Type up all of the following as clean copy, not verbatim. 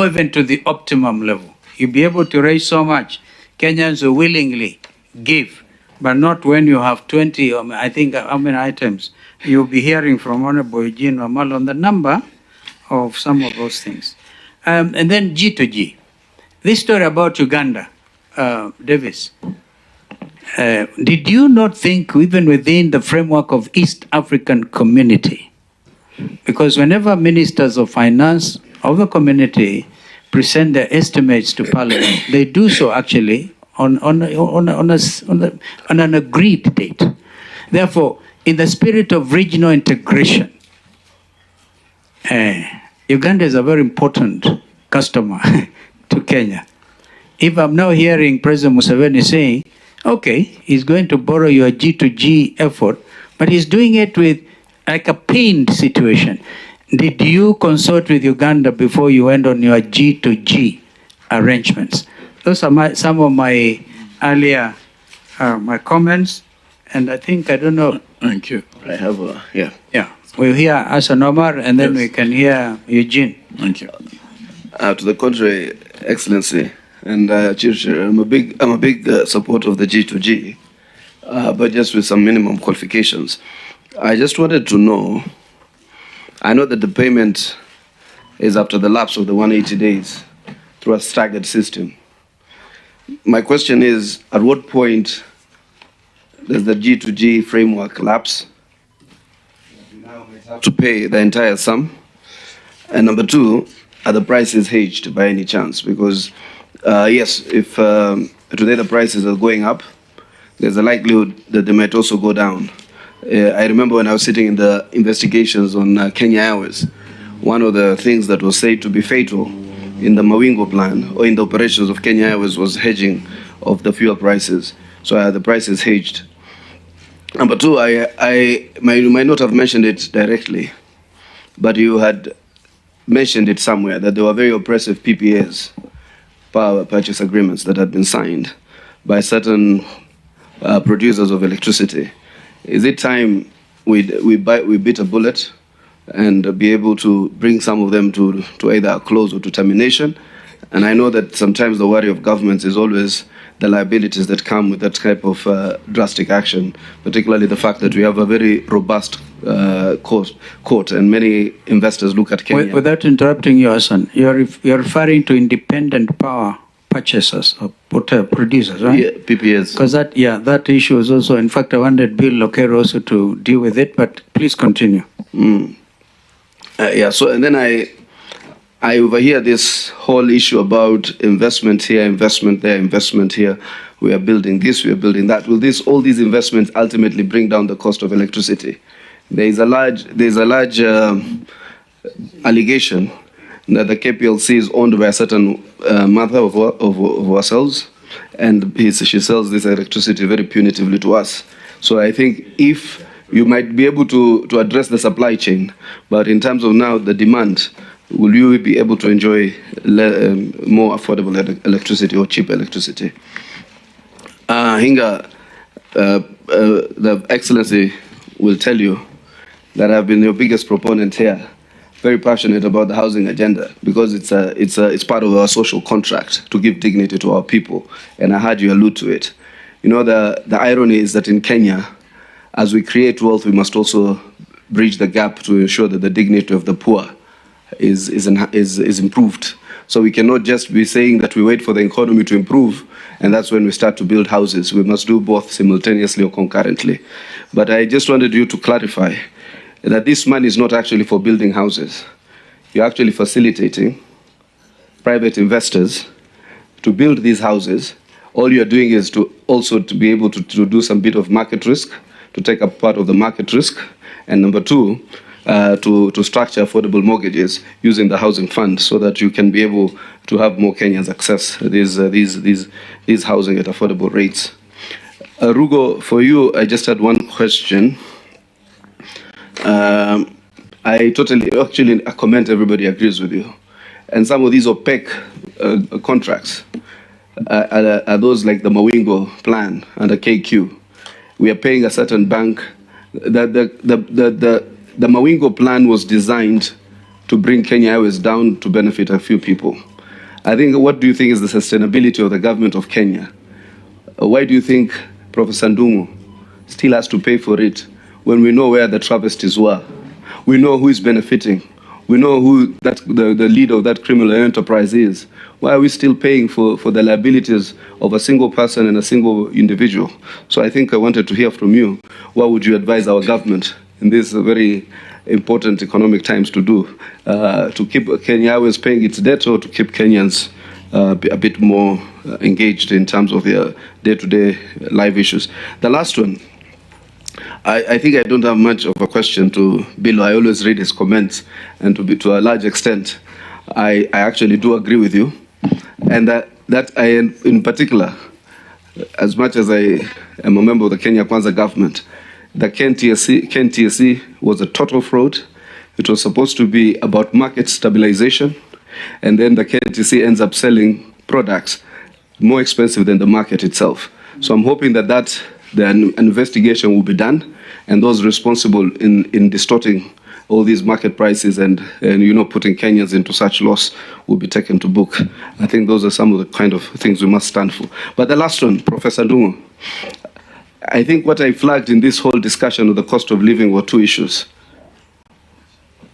even to the optimum level. You'll be able to raise so much. Kenyans will willingly give, but not when you have 20, I think, how many items. You'll be hearing from Honorable Eugene Wamal on the number of some of those things. And then G2G. This story about Uganda, Davis, did you not think even within the framework of East African community, because whenever ministers of finance of the community present their estimates to Parliament, they do so actually on an agreed date. Therefore, in the spirit of regional integration, Uganda is a very important customer to Kenya. If I'm now hearing President Museveni saying, okay, he's going to borrow your G2G effort, but he's doing it with like a pained situation. Did you consult with Uganda before you went on your G2G arrangements? Those are some of my earlier my comments, and I think, I don't know. Thank you. I have yeah. Yeah, we'll hear Hassan Omar, and then we can hear Eugene. Thank you. To the contrary, Excellency, and Chirchir, I'm a big supporter of the G2G, but just with some minimum qualifications. I just wanted to know, I know that the payment is after the lapse of the 180 days through a staggered system. My question is, at what point does the G2G framework lapse? Now we have to pay the entire sum. And number two, are the prices hedged by any chance? Because yes, if today the prices are going up, there's a likelihood that they might also go down. I remember when I was sitting in the investigations on Kenya Airways, one of the things that was said to be fatal in the Mawingo plan or in the operations of Kenya Airways was hedging of the fuel prices. So the prices hedged. Number two, you might not have mentioned it directly, but you had mentioned it somewhere that there were very oppressive PPAs, power purchase agreements, that had been signed by certain producers of electricity. Is it time we bit a bullet and be able to bring some of them to either a close or to termination? And I know that sometimes the worry of governments is always the liabilities that come with that type of drastic action, particularly the fact that we have a very robust court and many investors look at Kenya. Without interrupting you, Hassan, you're referring to independent power purchasers or producers, right? Yeah, PPAs. Because that issue is also, in fact, I wanted Bill Lokero also to deal with it, but please continue. Yeah, so and then I overhear this whole issue about investment here, investment there, investment here. We are building this, we are building that. Will all these investments ultimately bring down the cost of electricity? There's a large allegation that the KPLC is owned by a certain mother of ourselves, and she sells this electricity very punitively to us. So I think if you might be able to address the supply chain, but in terms of now the demand, will you be able to enjoy more affordable electricity or cheap electricity? Hinga, the Excellency will tell you that I've been your biggest proponent here, very passionate about the housing agenda, because it's part of our social contract to give dignity to our people, and I heard you allude to it. You know, the irony is that in Kenya, as we create wealth, we must also bridge the gap to ensure that the dignity of the poor is improved. So we cannot just be saying that we wait for the economy to improve, and that's when we start to build houses. We must do both simultaneously or concurrently. But I just wanted you to clarify that this money is not actually for building houses. You're actually facilitating private investors to build these houses. All you're doing is to be able to do some bit of market risk, to take a part of the market risk, and number two, to structure affordable mortgages using the housing fund so that you can be able to have more Kenyans access these housing at affordable rates. Rugo, for you, I just had one question. I comment everybody agrees with you. And some of these opaque contracts are those like the Mawingo plan and the KQ. We are paying a certain bank. The Mawingo plan was designed to bring Kenya Airways down to benefit a few people. I think, what do you think is the sustainability of the government of Kenya? Why do you think Professor Ndung'u still has to pay for it when we know where the travesties were? We know who is benefiting. We know who the leader of that criminal enterprise is. Why are we still paying for the liabilities of a single person and a single individual? So I think I wanted to hear from you. What would you advise our government in these very important economic times to do? To keep Kenya always paying its debt, or to keep Kenyans a bit more engaged in terms of their day-to-day life issues? The last one, I think I don't have much of a question to Bill. I always read his comments, and to a large extent, I actually do agree with you. And that I, in particular, as much as I am a member of the Kenya Kwanza government, the KNTSC was a total fraud. It was supposed to be about market stabilization, and then the KNTSC ends up selling products more expensive than the market itself. So I'm hoping that an investigation will be done, and those responsible in distorting all these market prices and putting Kenyans into such loss will be taken to book. I think those are some of the kind of things we must stand for. But the last one, Professor Ndung'u, I think what I flagged in this whole discussion of the cost of living were two issues.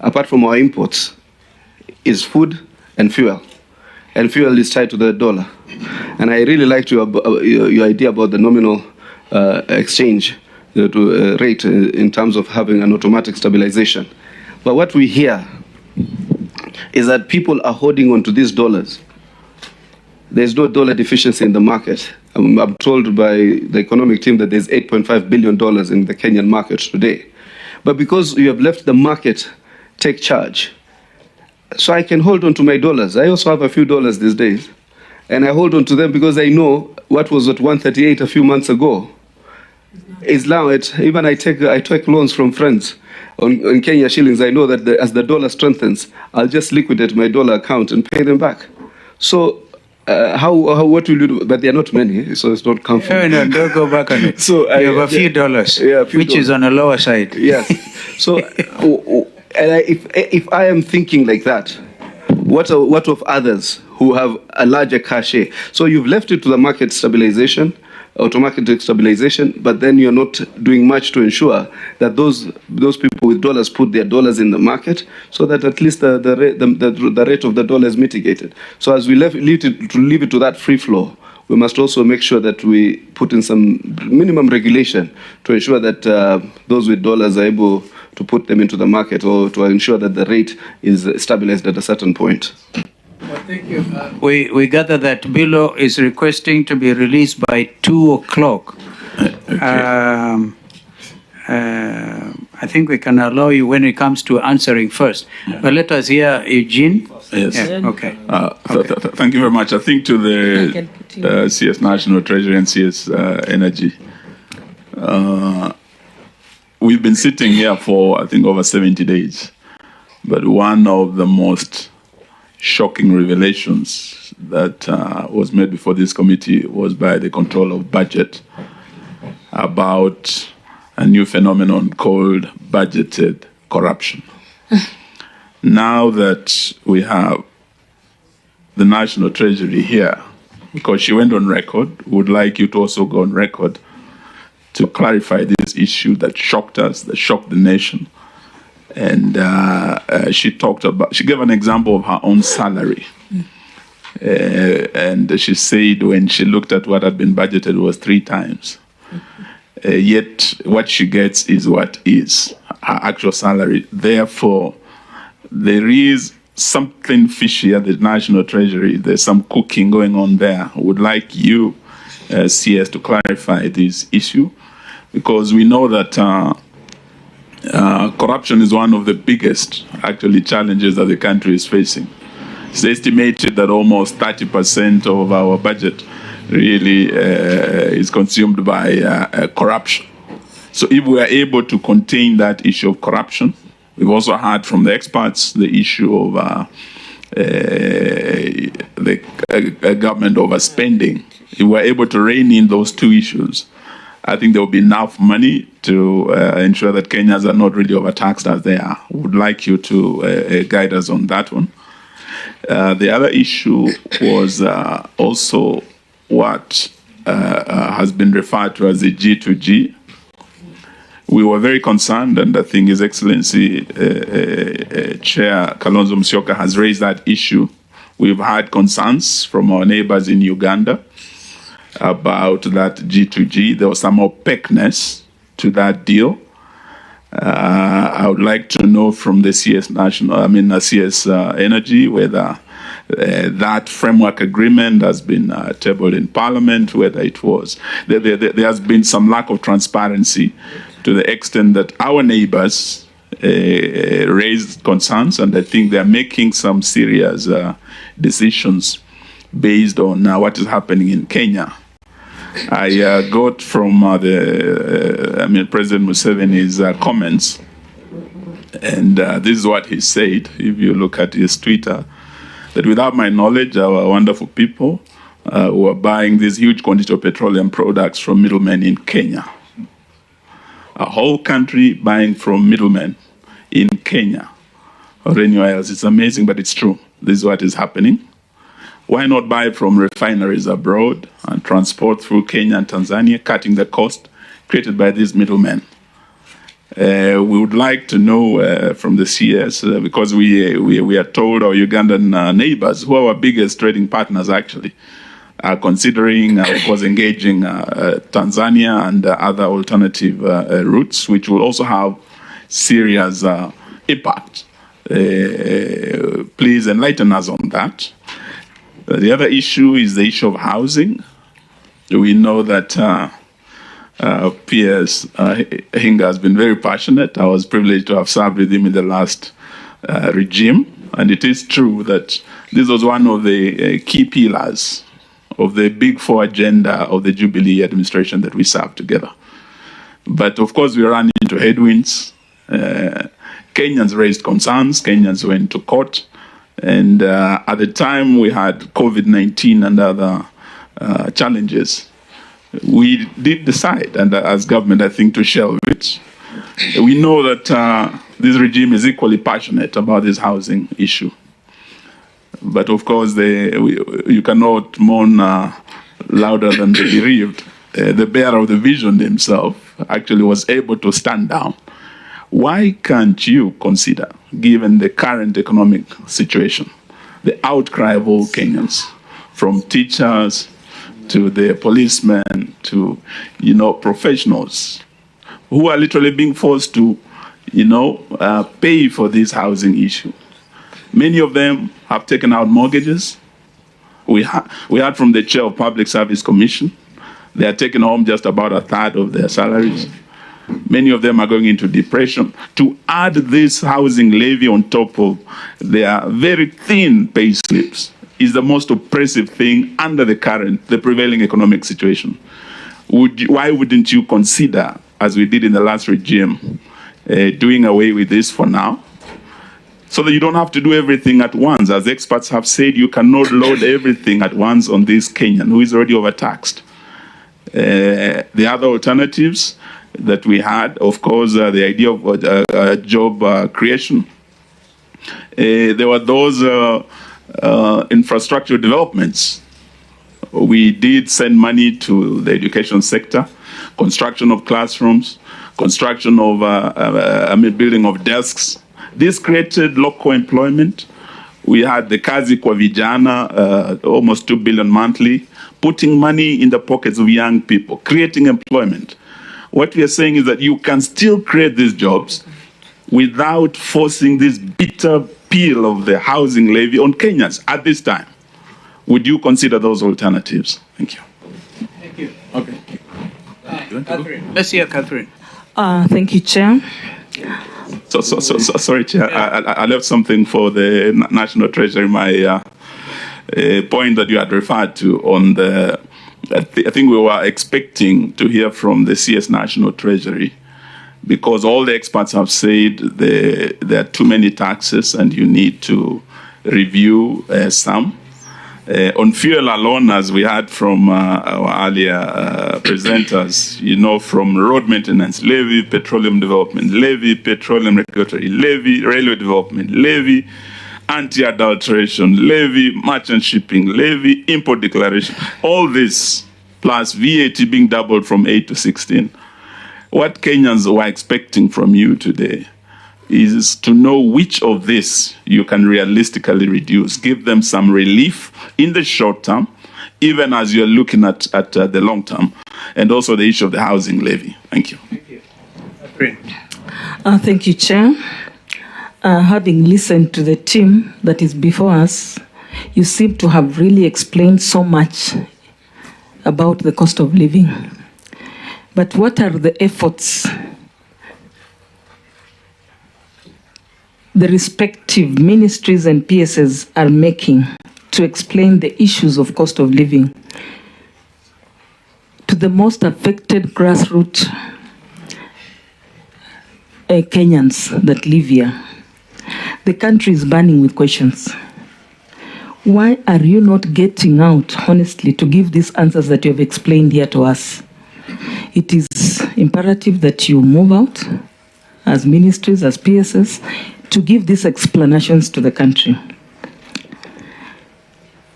Apart from our imports, is food and fuel. And fuel is tied to the dollar. And I really liked your idea about the nominal exchange rate in terms of having an automatic stabilization. But what we hear is that people are holding on to these dollars. There's no dollar deficiency in the market. I'm told by the economic team that there's $8.5 billion in the Kenyan market today. But because you have left the market take charge, so I can hold on to my dollars. I also have a few dollars these days. And I hold on to them because I know what was at 138 a few months ago is now even I take loans from friends on Kenya shillings. I know that as the dollar strengthens, I'll just liquidate my dollar account and pay them back. So what will you do? But they are not many, so it's not comfortable. No, don't go back on it. So you have a few dollars, which is on the lower side. Yes. So if I am thinking like that, what of others who have a larger cachet? So you've left it to the market stabilization, automatic stabilization, but then you're not doing much to ensure that those people with dollars put their dollars in the market, so that at least the rate of the dollar is mitigated. So as we leave it to that free flow, we must also make sure that we put in some minimum regulation to ensure that those with dollars are able to put them into the market, or to ensure that the rate is stabilized at a certain point. Well, thank you. We gather that Bilo is requesting to be released by 2 o'clock. Okay. I think we can allow you when it comes to answering first. Yeah. But let us hear Eugene. Yes. Yeah. Okay. Thank you very much. I think to the CS National Treasury and CS Energy, we've been sitting here for, I think, over 70 days. But one of the most shocking revelations that was made before this committee was by the Control of Budget about a new phenomenon called budgeted corruption. Now that we have the National Treasury here, because she went on record, would like you to also go on record to clarify this issue that shocked us, that shocked the nation. And she gave an example of her own salary. And she said when she looked at what had been budgeted, it was 3 times. Yet what she gets is what is her actual salary. Therefore, there is something fishy at the National Treasury. There's some cooking going on there. I would like you, CS, to clarify this issue, because we know that corruption is one of the biggest, actually, challenges that the country is facing. It's estimated that almost 30% of our budget really is consumed by corruption. So if we are able to contain that issue of corruption, we've also heard from the experts the issue of the government overspending. If we're able to rein in those 2 issues, I think there will be enough money to ensure that Kenyans are not really overtaxed as they are. Would like you to guide us on that one. The other issue was also what has been referred to as the G2G. We were very concerned, and I think His Excellency Chair Kalonzo Musyoka has raised that issue. We've had concerns from our neighbors in Uganda about that G2G. There was some opaqueness to that deal. I would like to know from the CS Energy whether that framework agreement has been tabled in Parliament, whether it was. There has been some lack of transparency to the extent that our neighbors raised concerns, and I think they're making some serious decisions based on what is happening in Kenya. I got from President Museveni's comments, and this is what he said. If you look at his Twitter, that without my knowledge, our wonderful people who are buying these huge quantity of petroleum products from middlemen in Kenya. A whole country buying from middlemen in Kenya or anywhere else. It's amazing, but it's true. This is what is happening. Why not buy from refineries abroad and transport through Kenya and Tanzania, cutting the cost created by these middlemen? We would like to know from the CS, because we are told our Ugandan neighbors, who are our biggest trading partners actually, are considering, of course, engaging Tanzania and other alternative routes, which will also have serious impact. Please enlighten us on that. The other issue is the issue of housing. We know that PS Hinga has been very passionate. I was privileged to have served with him in the last regime, and it is true that this was one of the key pillars of the Big Four agenda of the Jubilee administration that we served together. But of course, we ran into headwinds. Kenyans raised concerns. Kenyans went to court. And at the time, we had COVID-19 and other challenges. We did decide, and as government, I think, to shelve it. We know that this regime is equally passionate about this housing issue. But of course, you cannot mourn louder than the bereaved. The bearer of the vision himself actually was able to stand down. Why can't you consider, given the current economic situation, the outcry of all Kenyans, from teachers to the policemen to, professionals, who are literally being forced to, pay for this housing issue? Many of them have taken out mortgages. We heard from the chair of Public Service Commission. They are taking home just about a third of their salaries. Many of them are going into depression. To add this housing levy on top of their very thin pay slips is the most oppressive thing under the prevailing economic situation. Why wouldn't you consider, as we did in the last regime, doing away with this for now? So that you don't have to do everything at once. As experts have said, you cannot load everything at once on this Kenyan who is already overtaxed. The other alternatives that we had, of course, the idea of job creation. There were those infrastructure developments. We did send money to the education sector, construction of classrooms, construction of, building of desks. This created local employment. We had the Kazi kwa Vijana, almost 2 billion monthly, putting money in the pockets of young people, creating employment. What we are saying is that you can still create these jobs without forcing this bitter pill of the housing levy on Kenyans at this time. Would you consider those alternatives? Thank you. Thank you. Okay. Catherine. Let's hear Catherine. Thank you, Chair. Sorry, Chair. I left something for the National Treasury. My point that you had referred to on the, I think we were expecting to hear from the CS National Treasury, because all the experts have said there are too many taxes and you need to review some. On fuel alone, as we heard from our earlier presenters, from road maintenance levy, petroleum development levy, petroleum regulatory levy, railway development levy, anti-adulteration, levy merchant shipping, levy import declaration, all this, plus VAT being doubled from 8 to 16. What Kenyans were expecting from you today is to know which of this you can realistically reduce, give them some relief in the short term, even as you're looking at the long term, and also the issue of the housing levy. Thank you. Thank you. Thank you, Chair. Having listened to the team that is before us, you seem to have really explained so much about the cost of living. But what are the efforts the respective ministries and PSs are making to explain the issues of cost of living to the most affected grassroots Kenyans that live here? The country is burning with questions. Why are you not getting out, honestly, to give these answers that you have explained here to us? It is imperative that you move out as ministries, as PSs, to give these explanations to the country.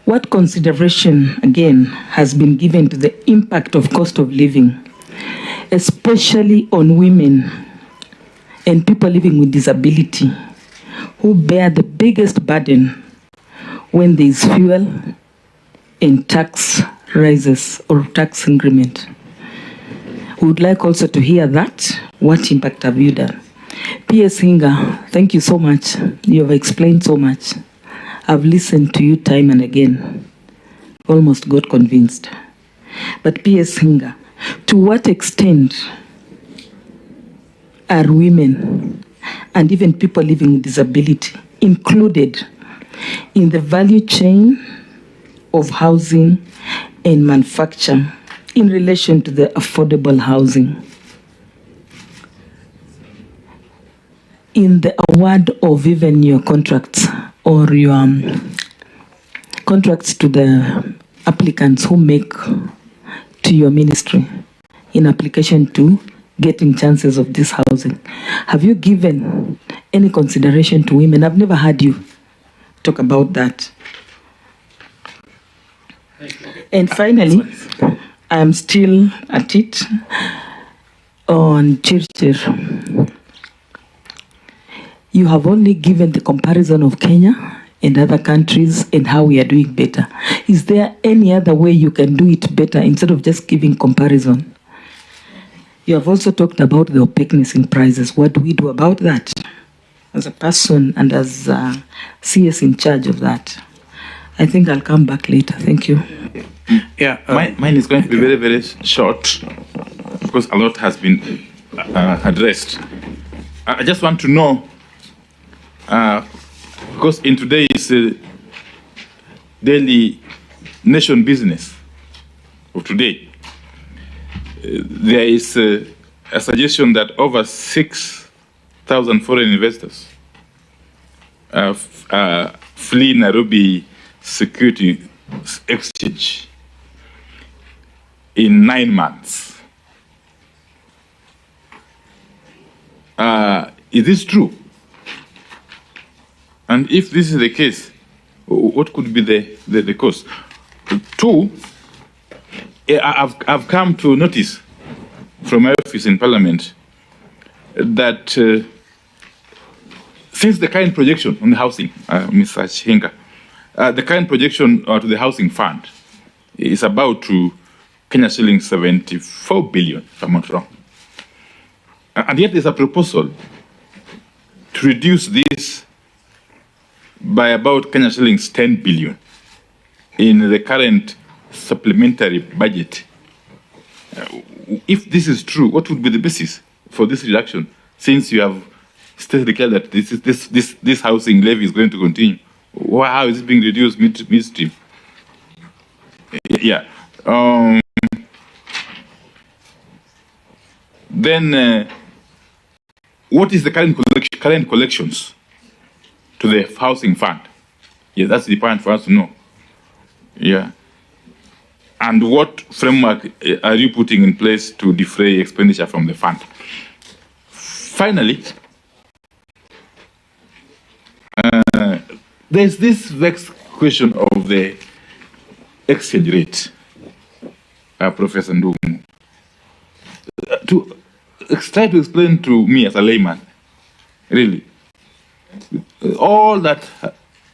What consideration, again, has been given to the impact of cost of living, especially on women and people living with disability, who bear the biggest burden when there is fuel and tax rises or tax increment? We would like also to hear that. What impact have you done? PS Hinga, thank you so much. You have explained so much. I've listened to you time and again. Almost got convinced. But PS Hinga, to what extent are women and even people living with disability included in the value chain of housing and manufacture in relation to the affordable housing? In the award of even your contracts or your contracts to the applicants who make to your ministry in application to getting chances of this housing, have you given any consideration to women? I've never heard you talk about that. And finally, I'm still at it on Chirchir. You have only given the comparison of Kenya and other countries and how we are doing better. Is there any other way you can do it better instead of just giving comparison? You have also talked about the opaqueness in prices. What do we do about that as a person and as CS in charge of that? I think I'll come back later. Thank you. Yeah. Mine is going to be very, very short because a lot has been addressed. I just want to know, because in today's daily nation business of today, there is a suggestion that over 6,000 foreign investors flee Nairobi Security Exchange in 9 months. Is this true? And if this is the case, what could be the cause? Two, I've come to notice from my office in Parliament that since the current projection on the housing, Mr. Chinga, the current projection to the housing fund is about to Kenya shillings 74 billion, if I'm not wrong. And yet there's a proposal to reduce this by about Kenya shillings 10 billion in the current supplementary budget. If this is true, what would be the basis for this reduction, since you have still declared that this housing levy is going to continue? How is it being reduced midstream? Yeah. Then, what is the current collections to the housing fund? Yeah, that's the point for us to know. Yeah. And what framework are you putting in place to defray expenditure from the fund? Finally, there's this vexed question of the exchange rate, Professor Ndumu. To try to explain to me as a layman, really, all that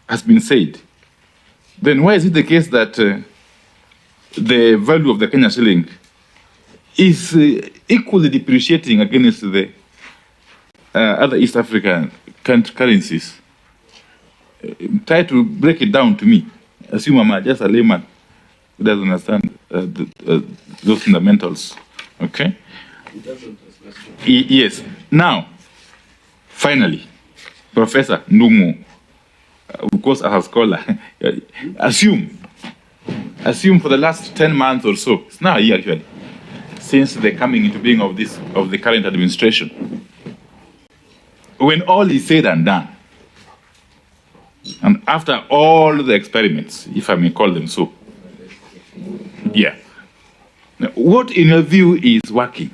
has been said, then why is it the case that the value of the Kenya shilling is equally depreciating against the other East African currencies? Try to break it down to me. Assume I'm just a layman who doesn't understand those fundamentals. Okay? Yes. Now, finally, Professor Ndumu, of course, as a scholar, assume for the last 10 months or so, it's now a year actually, since the coming into being of the current administration, when all is said and done, and after all the experiments, if I may call them so, yeah, now, what in your view is working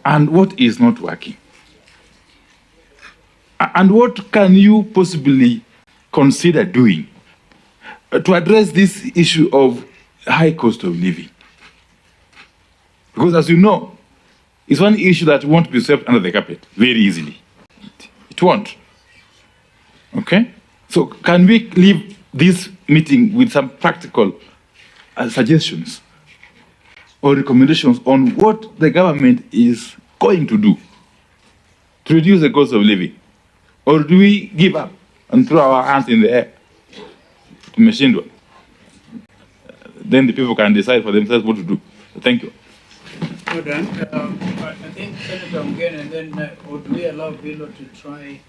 and what is not working? And what can you possibly consider doing to address this issue of high cost of living? Because as you know, it's one issue that won't be swept under the carpet very easily. It won't. Okay? So can we leave this meeting with some practical suggestions or recommendations on what the government is going to do to reduce the cost of living? Or do we give up and throw our hands in the air to machine one? Then the people can decide for themselves what to do. Thank you. Well done. I think Senator Mgeni, and then would we allow Bilo to try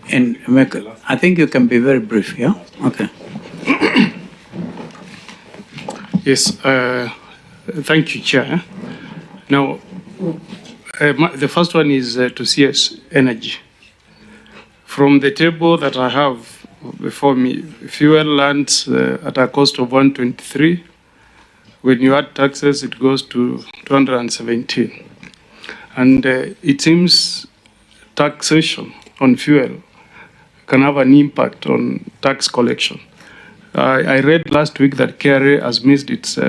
and make it? I think you can be very brief, yeah? Okay. Yes, thank you, Chair. Now, the first one is to CS Energy. From the table that I have before me, fuel lands at a cost of 123. When you add taxes, it goes to 217. And it seems taxation on fuel can have an impact on tax collection. I read last week that KRA has missed its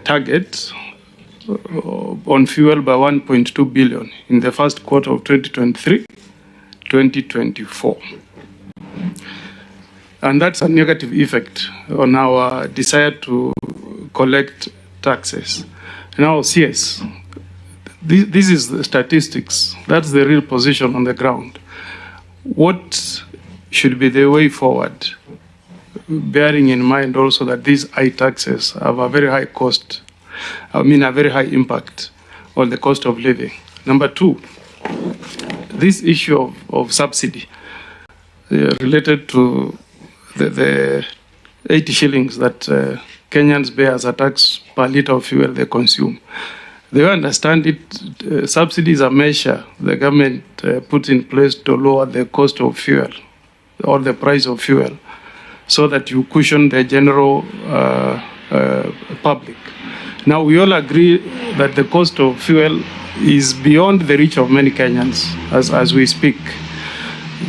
target on fuel by 1.2 billion in the first quarter of 2023-2024. And that's a negative effect on our desire to collect taxes. Now, CS, this is the statistics. That's the real position on the ground. What should be the way forward, bearing in mind also that these high taxes have a very high cost, a very high impact on the cost of living? Number two, this issue of subsidy related to the 80 shillings that Kenyans bear as a tax per litre of fuel they consume. They understand it, subsidy is a measure the government puts in place to lower the cost of fuel or the price of fuel so that you cushion the general public. Now, we all agree that the cost of fuel is beyond the reach of many Kenyans as we speak.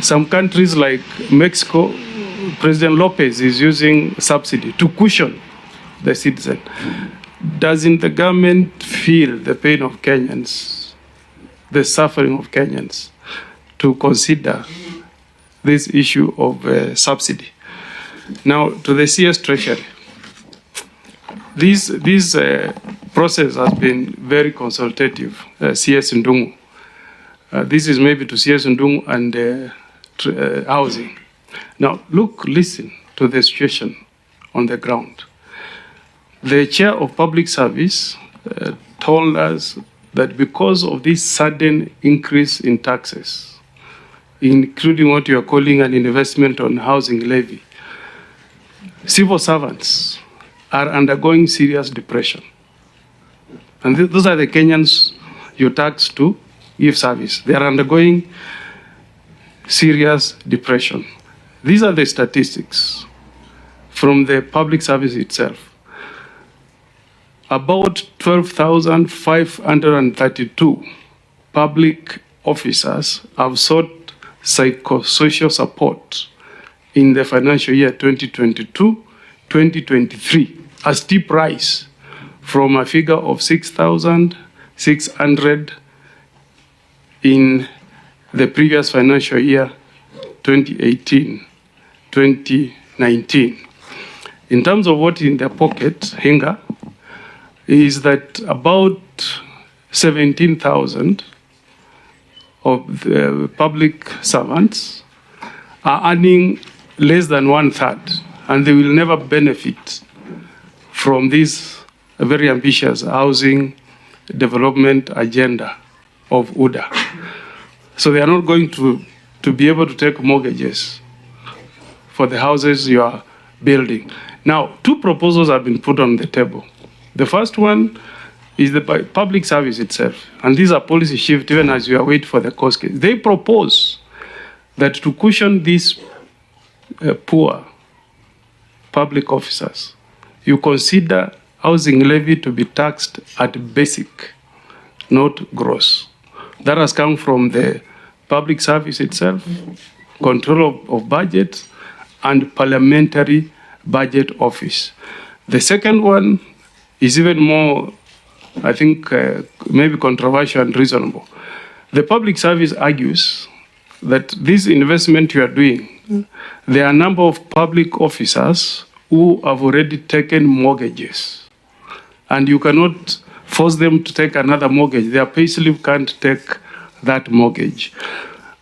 Some countries like Mexico, President Lopez is using subsidy to cushion the citizen. Doesn't the government feel the pain of Kenyans, the suffering of Kenyans, to consider this issue of subsidy? Now, to the CS Treasury, this process has been very consultative, CS Ndungu. This is maybe to CS Ndungu and housing. Now, listen to the situation on the ground. The chair of public service told us that because of this sudden increase in taxes, including what you are calling an investment on housing levy, civil servants are undergoing serious depression. And those are the Kenyans you tax to give service. They are undergoing serious depression. These are the statistics from the public service itself. About 12,532 public officers have sought psychosocial support in the financial year 2022-2023, a steep rise from a figure of 6,600 in the previous financial year 2018-2019. In terms of what in their pocket, Hinga, is that about 17,000 of the public servants are earning less than 1/3, and they will never benefit from this very ambitious housing development agenda of UDA. So they are not going to be able to take mortgages for the houses you are building. Now, two proposals have been put on the table. The first one is the public service itself, and these are policy shift even as we are waiting for the cost case. They propose that to cushion these poor public officers, you consider housing levy to be taxed at basic, not gross. That has come from the public service itself, control of budget, and parliamentary budget office. The second one is even more, I think, maybe controversial and reasonable. The public service argues that this investment you are doing, there are a number of public officers who have already taken mortgages, and you cannot force them to take another mortgage. Their payslip can't take that mortgage.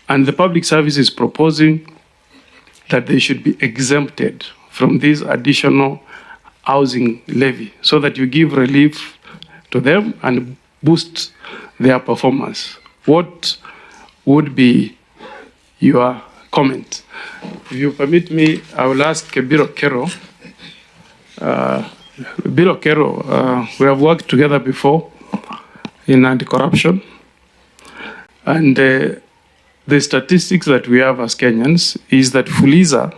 And the public service is proposing that they should be exempted from this additional housing levy so that you give relief to them and boost their performance. What would be your comment? If you permit me, I will ask Biro Kero. Biro Kero, we have worked together before in anti-corruption, and the statistics that we have as Kenyans is that Fuliza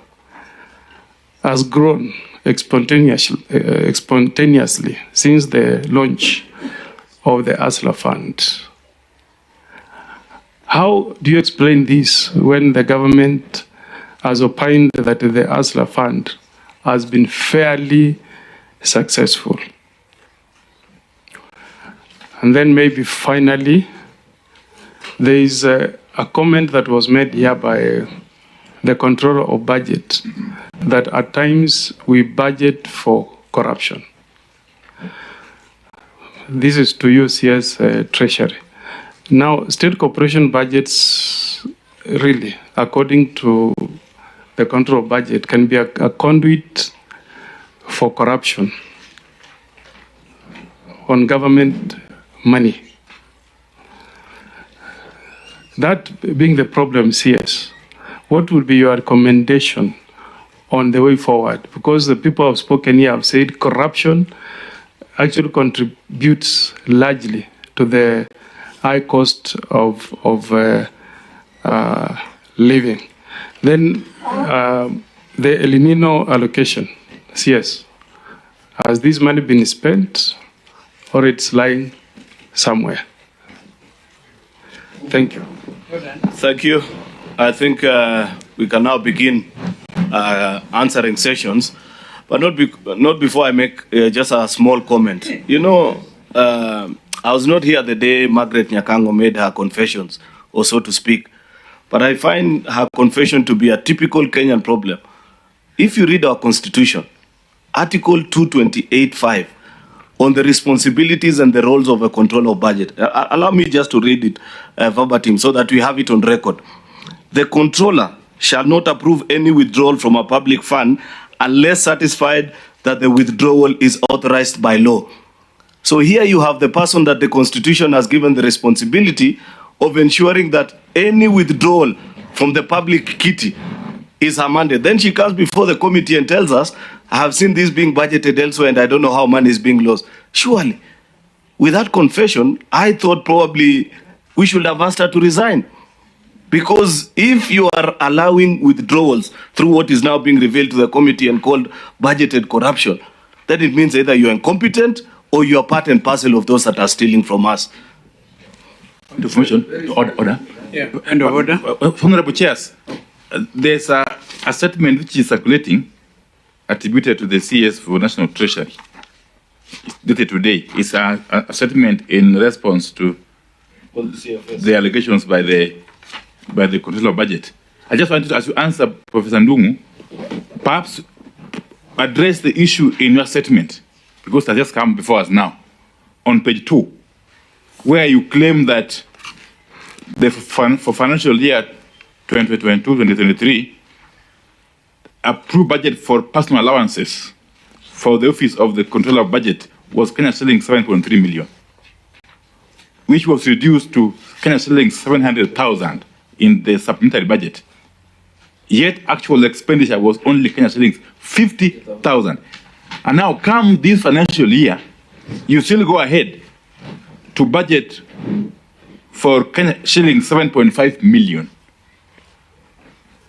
has grown spontaneously since the launch of the ASLA fund. How do you explain this when the government has opined that the ASLA fund has been fairly successful? And then maybe finally, there is a comment that was made here by the controller of budget that at times we budget for corruption. This is to you, CS Treasury. Now, state corporation budgets really, according to the control of budget, can be a conduit for corruption on government money. That being the problem, CS, what would be your recommendation on the way forward? Because the people who have spoken here have said corruption actually contributes largely to the high cost of living. Then the El Nino allocation, CS, has this money been spent or it's lying somewhere? Thank you. Thank you. I think we can now begin answering sessions, but not before I make just a small comment. You know, I was not here the day Margaret Nyakango made her confessions, or so to speak, but I find her confession to be a typical Kenyan problem. If you read our constitution, Article 228(5), on the responsibilities and the roles of a controller of budget. Allow me just to read it verbatim so that we have it on record. The controller shall not approve any withdrawal from a public fund unless satisfied that the withdrawal is authorized by law. So here you have the person that the Constitution has given the responsibility of ensuring that any withdrawal from the public kitty is her mandate. Then she comes before the committee and tells us, I have seen this being budgeted elsewhere and I don't know how money is being lost. Surely, with that confession, I thought probably we should have asked her to resign. Because if you are allowing withdrawals through what is now being revealed to the committee and called budgeted corruption, then it means either you're incompetent or you are part and parcel of those that are stealing from us. Order. End of order. Honorable Chairs, there's a statement which is circulating attributed to the CS for National Treasury. It's dated today. It's a statement in response to the allegations by the Controller of Budget. I just wanted to, as you answer Professor Ndungu, perhaps address the issue in your statement, because it has just come before us now, on page 2, where you claim that for financial year 2022-2023, approved budget for personal allowances for the Office of the Controller of Budget was Kenya shillings 7.3 million, which was reduced to Kenya shillings 700,000 in the supplementary budget. Yet actual expenditure was only Kenya shillings 50,000. And now come this financial year, you still go ahead to budget for Kenya shillings 7.5 million.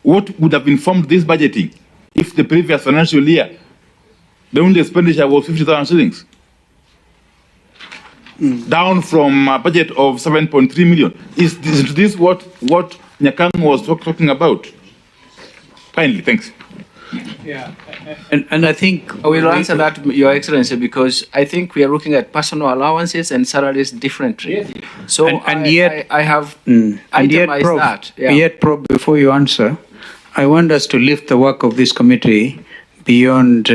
What would have informed this budgeting if the previous financial year, the only expenditure was 50,000 shillings? Down from a budget of 7.3 million. Is this what Nyakang was talking about? Kindly, thanks. Yeah, and I think I will answer that, Your Excellency, because I think we are looking at personal allowances and salaries differently. Yes. So yet I have yet, itemized Prof, that. Yeah. Yet, Prof, before you answer, I want us to lift the work of this committee beyond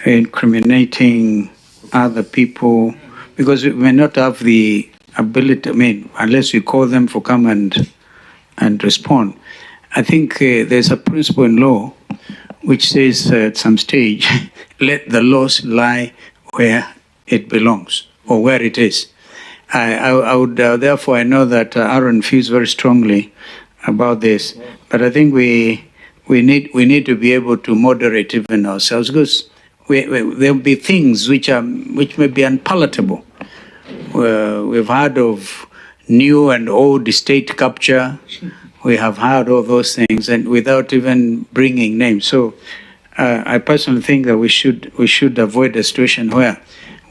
incriminating other people, because we may not have the ability. I mean, unless we call them for come and respond. I think there's a principle in law which says at some stage, let the laws lie where it belongs or where it is. I would therefore, I know that Aaron feels very strongly about this, but I think we need to be able to moderate even ourselves, because there'll be things which may be unpalatable. We've heard of new and old state capture. We have heard all those things, and without even bringing names. So I personally think that we should avoid a situation where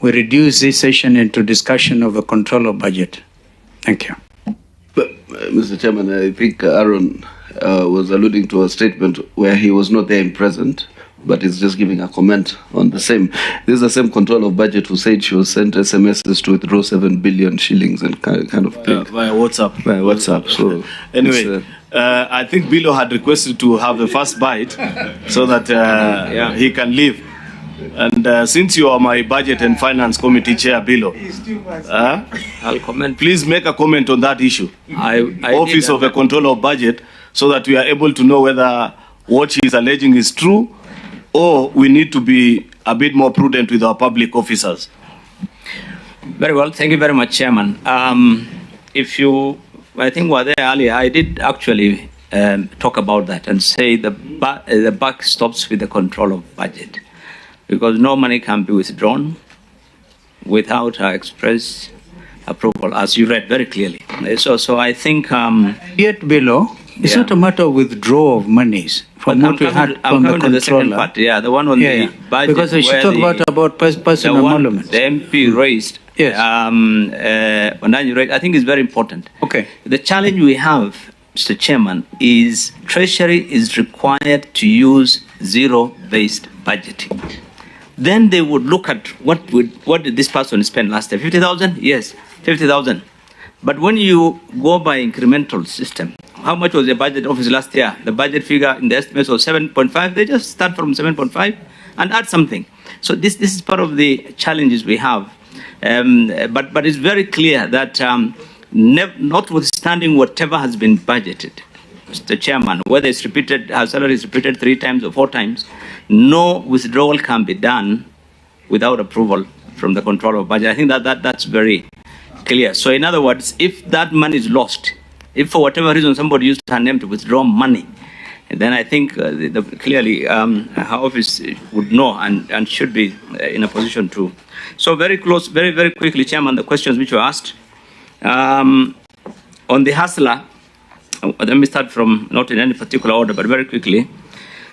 we reduce this session into discussion of the control of budget. Thank you. But, Mr. Chairman, I think Aaron was alluding to a statement where he was not there in present, but he's just giving a comment on the same. This is the same control of budget who said she was sent SMSs to withdraw 7 billion shillings and kind of thing. Via WhatsApp. Via WhatsApp. So anyway, I think Bilo had requested to have the first bite so that he can leave. And since you are my budget and finance committee chair, Bilo, I'll comment. Please make a comment on that issue. I Office of the Controller of Budget, so that we are able to know whether what she is alleging is true, or we need to be a bit more prudent with our public officers. Very well. Thank you very much, Chairman. If you, I think, were there earlier, I did actually talk about that and say the buck stops with the control of budget, because no money can be withdrawn without our express approval, as you read very clearly. So I think... Yet below, it's not a matter of withdrawal of monies from what we had from the controller. The second part, the one on the budget. Because we should talk about personal emoluments. The MP raised, yes. I think is very important. Okay. The challenge we have, Mr. Chairman, is Treasury is required to use zero-based budgeting. Then they would look at what did this person spend last year? 50,000? Yes, 50,000. But when you go by incremental system, how much was the budget office last year? The budget figure in the estimates was 7.5. They just start from 7.5 and add something. So this is part of the challenges we have. But it's very clear that notwithstanding whatever has been budgeted, Mr. Chairman, whether it's repeated, our salary is repeated 3 times or 4 times, no withdrawal can be done without approval from the controller of budget. I think that's very clear. So in other words, if that money is lost, if for whatever reason somebody used her name to withdraw money, then I think clearly her office would know and should be in a position to. So very close, very, very quickly, Chairman, the questions which were asked. On the hustler, let me start from not in any particular order, but very quickly.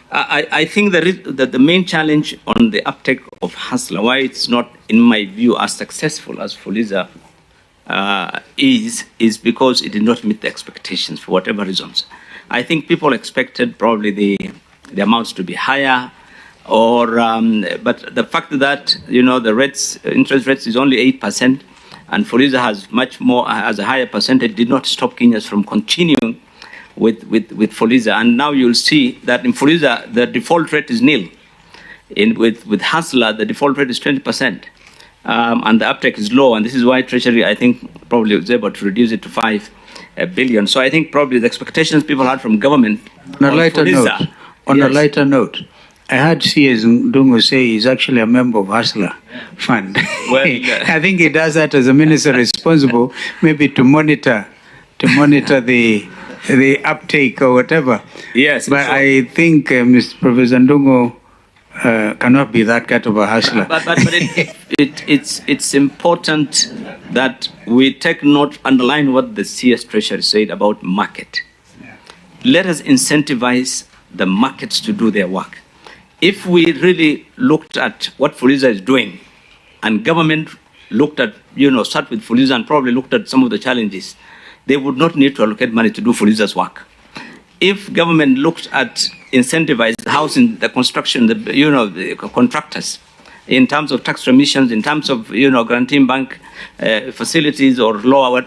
I think that the main challenge on the uptake of hustler, why it's not, in my view, as successful as Fuliza is because it did not meet the expectations for whatever reasons. I think people expected probably the amounts to be higher, or but the fact that the interest rates is only 8%, and Fuliza has much more, has a higher percentage, did not stop Kenyans from continuing with Fuliza. And now you'll see that in Fuliza the default rate is nil. With Hustler the default rate is 20%. And the uptake is low, and this is why Treasury, I think, probably was able to reduce it to 5 billion. So I think probably the expectations people had from government. On a lighter note, I heard C.S. Ndungu say he's actually a member of Hustler Fund. Well, I think he does that as a minister responsible, maybe to monitor the uptake or whatever. Yes. But I think Mr. Professor Ndungu cannot be that kind of a hustler. But it's important that we take note, underline what the CS Treasury said about market. Let us incentivize the markets to do their work. If we really looked at what Fuliza is doing, and government looked at, start with Fuliza and probably looked at some of the challenges, they would not need to allocate money to do Fuliza's work. If government looked at incentivize the housing, the construction, the contractors, in terms of tax remissions, in terms of granting bank facilities or lower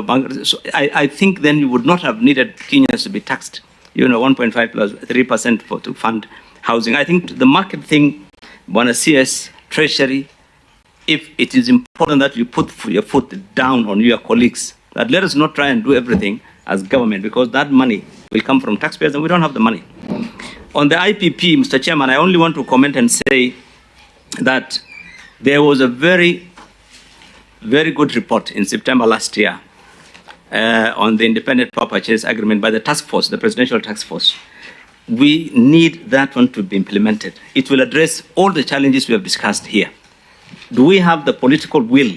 bank, so I think then you would not have needed Kenyans to be taxed 1.5 plus 3% to fund housing. I think the market thing, Bwana CS Treasury, if it is important that you put your foot down on your colleagues, that let us not try and do everything as government, because that money will come from taxpayers and we don't have the money. On the IPP, Mr. Chairman, I only want to comment and say that there was a very, very good report in September last year on the independent power purchase agreement by the task force, the presidential task force. We need that one to be implemented. It will address all the challenges we have discussed here. Do we have the political will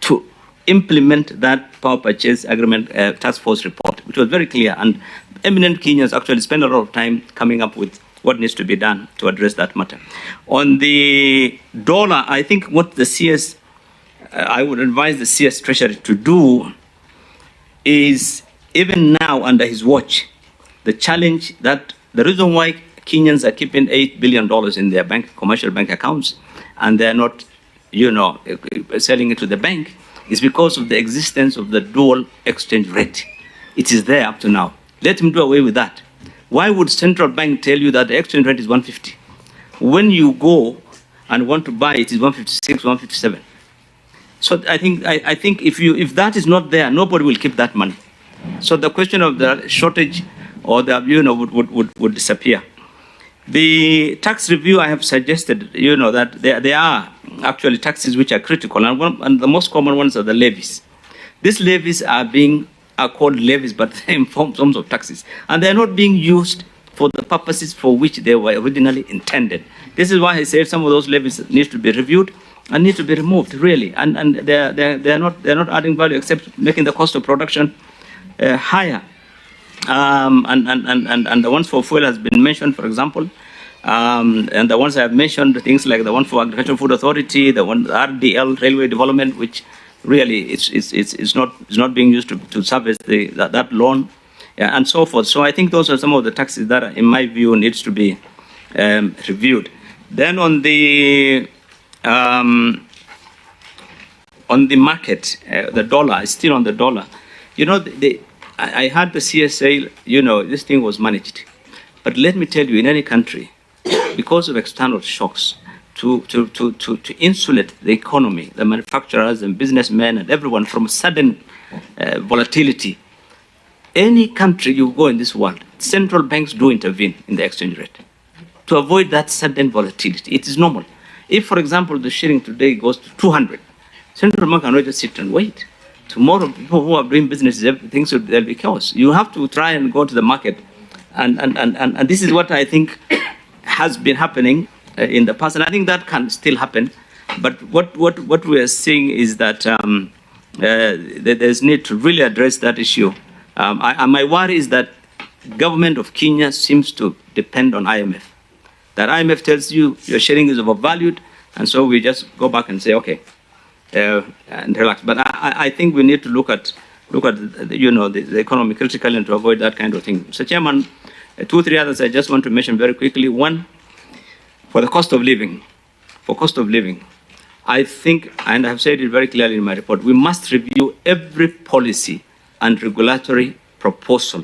to implement that power purchase agreement task force report, which was very clear, and eminent Kenyans actually spend a lot of time coming up with what needs to be done to address that matter. On the dollar, I think what the CS, I would advise the CS Treasury to do is, even now under his watch, the challenge that the reason why Kenyans are keeping $8 billion in their commercial bank accounts, and they're not, selling it to the bank, is because of the existence of the dual exchange rate. It is there up to now. Let him do away with that. Why would central bank tell you that the exchange rate is 150? When you go and want to buy it, is 156, 157. So I think if that is not there, nobody will keep that money. So the question of the shortage or the would disappear. The tax review, I have suggested, that there are actually taxes which are critical, and the most common ones are the levies. These levies are called levies, but they're in forms of taxes, and they're not being used for the purposes for which they were originally intended. This is why I said some of those levies need to be reviewed and need to be removed, really, and they're not adding value except making the cost of production higher. And the ones for fuel has been mentioned, for example, and the ones I have mentioned, things like the one for Agricultural Food Authority, the one RDL, Railway Development, which really it's not being used to service that loan, and so forth. So I think those are some of the taxes that, in my view, needs to be reviewed. Then on the market, the dollar is still on the dollar. I heard the CSA, this thing was managed. But let me tell you, in any country, because of external shocks, to insulate the economy, the manufacturers and businessmen and everyone from sudden volatility, any country you go in this world, central banks do intervene in the exchange rate to avoid that sudden volatility. It is normal. If, for example, the shilling today goes to 200, central bank cannot just sit and wait. Tomorrow, people who are doing business, there'll be chaos. You have to try and go to the market. And this is what I think has been happening in the past. And I think that can still happen. But what we are seeing is that there's need to really address that issue. My worry is that government of Kenya seems to depend on IMF. That IMF tells you your sharing is overvalued, and so we just go back and say, okay, and relax. But I think we need to look at the economy critically and to avoid that kind of thing. So, Chairman, 2 or 3 others I just want to mention very quickly. One, for the cost of living. For cost of living, I think, and I've said it very clearly in my report, we must review every policy and regulatory proposal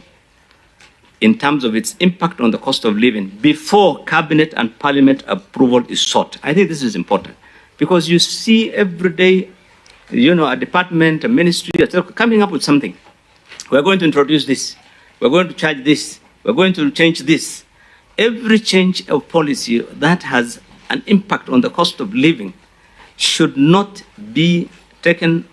in terms of its impact on the cost of living before Cabinet and Parliament approval is sought. I think this is important because you see every day, a department, a ministry, coming up with something. We're going to introduce this. We're going to charge this. We're going to change this. Every change of policy that has an impact on the cost of living should not be taken,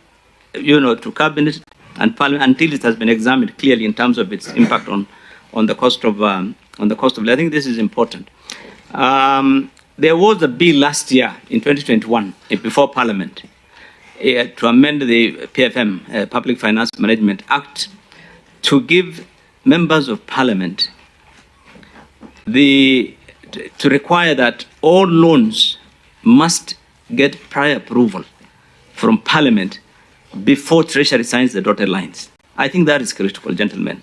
to Cabinet and Parliament until it has been examined clearly in terms of its impact on the cost of living. I think this is important. There was a bill last year in 2021 before Parliament to amend the PFM, Public Finance Management Act, to give members of Parliament to require that all loans must get prior approval from Parliament before Treasury signs the dotted lines. I think that is critical, gentlemen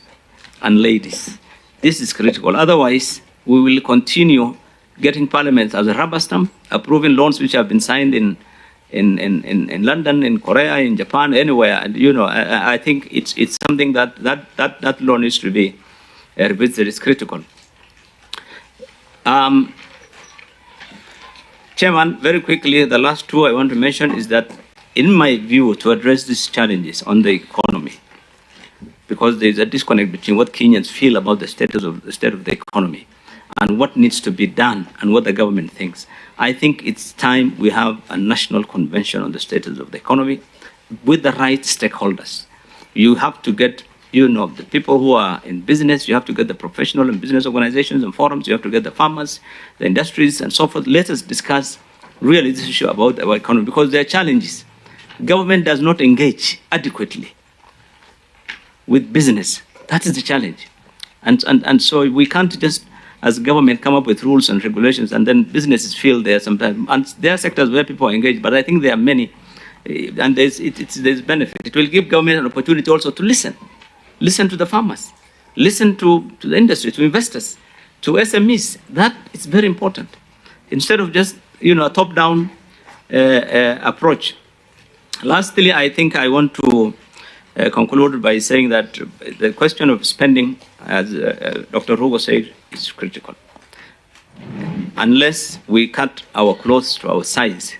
and ladies. This is critical. Otherwise, we will continue getting Parliament as a rubber stamp, approving loans which have been signed in London, in Korea, in Japan, anywhere. And, I think it's something that law needs to be revisited. It's critical. Chairman, very quickly, the last 2 I want to mention is that, in my view, to address these challenges on the economy, because there is a disconnect between what Kenyans feel about the state of the economy and what needs to be done and what the government thinks. I think it's time we have a national convention on the status of the economy with the right stakeholders. You have to get, the people who are in business, you have to get the professional and business organizations and forums, you have to get the farmers, the industries, and so forth. Let us discuss really this issue about our economy, because there are challenges. Government does not engage adequately with business. That is the challenge. And so we can't just, as government, come up with rules and regulations, and then businesses feel there sometimes. And there are sectors where people are engaged, but I think there are many, and there's benefit. It will give government an opportunity also to listen. Listen to the farmers. Listen to the industry, to investors, to SMEs. That is very important. Instead of just, a top-down approach. Lastly, I think I want to conclude by saying that the question of spending, as Dr. Ruto said, is critical. Unless we cut our clothes to our size,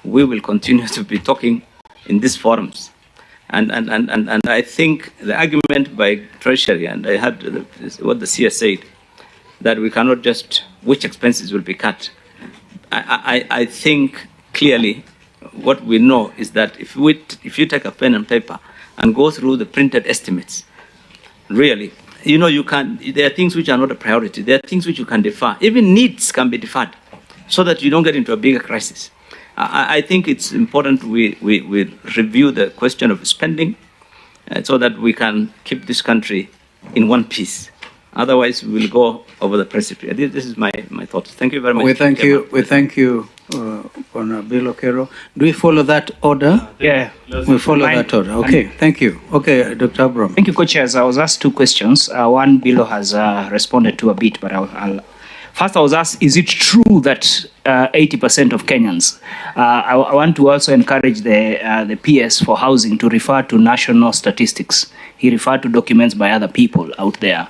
we will continue to be talking in these forums. And I think the argument by Treasury, and I heard what the CS said, that we cannot just, which expenses will be cut. I think clearly what we know is that if you take a pen and paper and go through the printed estimates, really, there are things which are not a priority. There are things which you can defer. Even needs can be deferred so that you don't get into a bigger crisis. I think it's important we review the question of spending so that we can keep this country in one piece. Otherwise, we will go over the precipice. This is my thoughts. Thank you very much. We thank you, Honorable Bill Okero. Do we follow that order? Yeah. We follow that order. Okay, thank you. Okay, Dr. Abram. Thank you, Co-Chairs. I was asked 2 questions. One, Bill has responded to a bit, but first I was asked, is it true that 80% of Kenyans, I want to also encourage the PS for housing to refer to national statistics. He referred to documents by other people out there.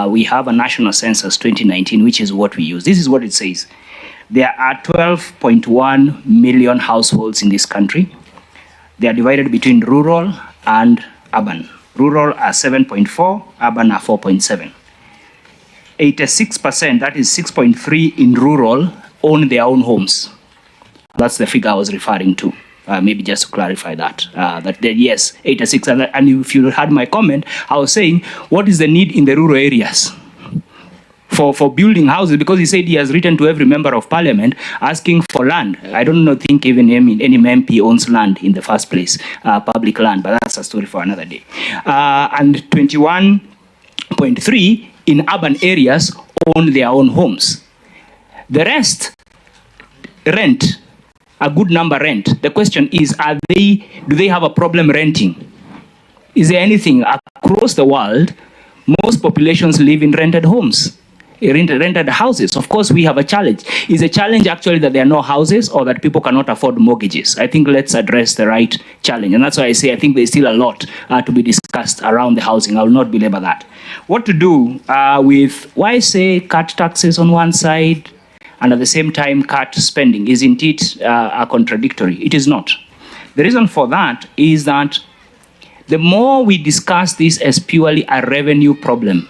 We have a national census 2019, which is what we use. This is what it says. There are 12.1 million households in this country. They are divided between rural and urban. Rural are 7.4, urban are 4.7. 86%, that is 6.3 in rural, own their own homes. That's the figure I was referring to. Maybe just to clarify that. Yes, 86. And if you had my comment, I was saying, what is the need in the rural areas for building houses? Because he said he has written to every member of parliament asking for land. I don't think even any MP owns land in the first place, public land, but that's a story for another day. And 21.3 in urban areas own their own homes. The rest rent. a good number rent. The question is, do they have a problem renting? Is there anything across the world? Most populations live in rented homes, rented houses. Of course, we have a challenge. Is a challenge actually that there are no houses or that people cannot afford mortgages? I think let's address the right challenge. And that's why I say I think there's still a lot to be discussed around the housing. I will not belabor that. What to do with, why say cut taxes on one side and at the same time cut spending is indeed contradictory. It is not. The reason for that is that the more we discuss this as purely a revenue problem,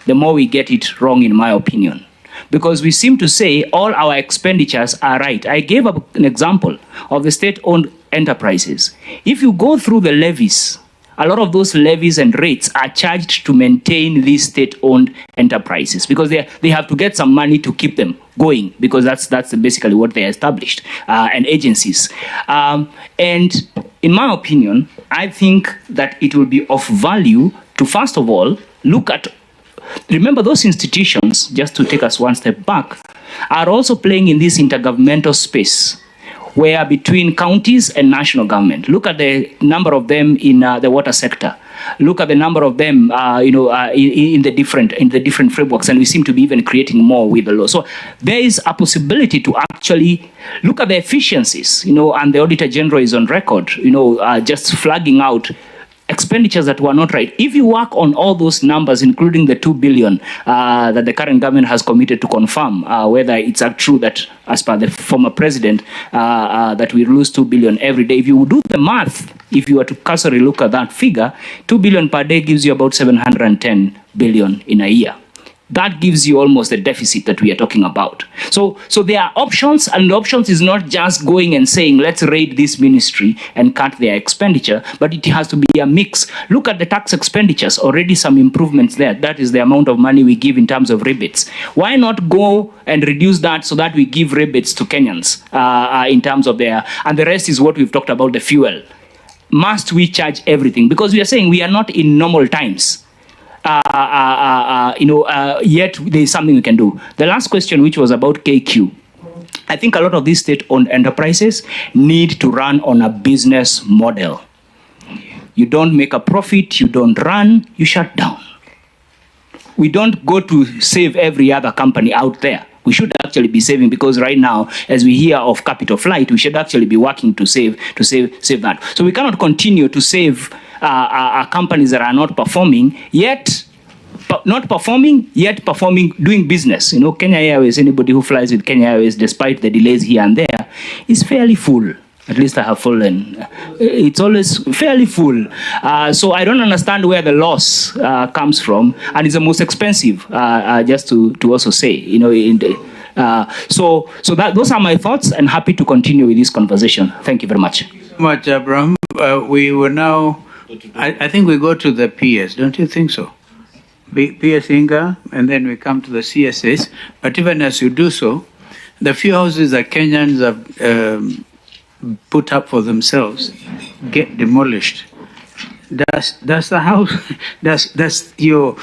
the more we get it wrong, in my opinion. Because we seem to say all our expenditures are right. I gave up an example of the state-owned enterprises. If you go through the levies, a lot of those levies and rates are charged to maintain these state-owned enterprises because they have to get some money to keep them going, because that's basically what they established, and agencies. And in my opinion, I think that it will be of value to, first of all, remember those institutions, just to take us one step back, are also playing in this intergovernmental space where between counties and national government. Look at the number of them in the water sector. Look at the number of them, in the different frameworks, and we seem to be even creating more with the law. So there is a possibility to actually look at the efficiencies, and the Auditor General is on record, just flagging out expenditures that were not right. If you work on all those numbers, including the 2 billion that the current government has committed to confirm whether it's true that, as per the former president, that we lose 2 billion every day. If you do the math, if you were to cursorily look at that figure, 2 billion per day gives you about 710 billion in a year. That gives you almost the deficit that we are talking about. So there are options, and the options is not just going and saying, let's raid this ministry and cut their expenditure, but it has to be a mix. Look at the tax expenditures, already some improvements there. That is the amount of money we give in terms of rebates. Why not go and reduce that so that we give rebates to Kenyans in terms of and the rest is what we've talked about, the fuel. Must we charge everything? Because we are saying we are not in normal times. Yet there is something we can do. The last question, which was about KQ, I think a lot of these state-owned enterprises need to run on a business model. You don't make a profit, you don't run, you shut down. We don't go to save every other company out there. We should actually be saving, because right now, as we hear of capital flight, we should actually be working to save that. So we cannot continue to save companies that are not performing, yet performing, doing business. Kenya Airways, anybody who flies with Kenya Airways, despite the delays here and there, is fairly full. At least I have fallen. It's always fairly full. So I don't understand where the loss comes from, and it's the most expensive, just to also say, those are my thoughts, and happy to continue with this conversation. Thank you very much. Thank you so much, Abraham. We will now, I think we go to the PS, don't you think so? PS Inga, and then we come to the CSS. But even as you do so, the few houses that Kenyans have put up for themselves get demolished. That's the house. That's your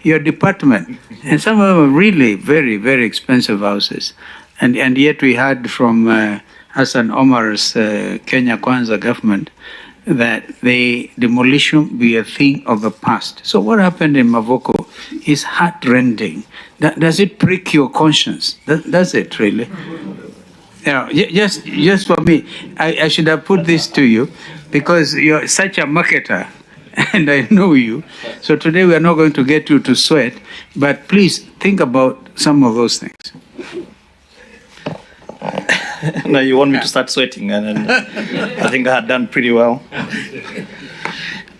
department, and some of them are really very, very expensive houses, and yet we heard from Hassan Omar's Kenya Kwanza government that the demolition be a thing of the past. So what happened in Mavoko is heart-rending. Does it prick your conscience? Does it really? Just for me, I should have put this to you, because you're such a marketer, and I know you. So today we are not going to get you to sweat, but please think about some of those things. Now you want me to start sweating, and I think I had done pretty well.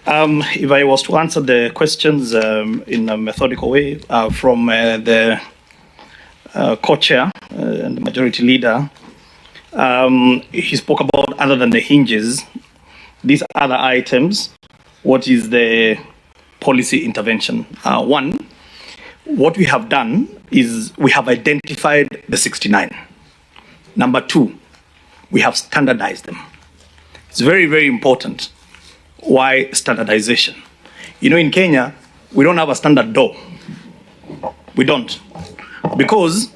If I was to answer the questions in a methodical way from the co-chair and the majority leader, he spoke about, other than the hinges, these other items, what is the policy intervention? One, what we have done is we have identified the 69. Number two, we have standardized them. It's very, very important. Why standardization? In Kenya, we don't have a standard door. We don't. Because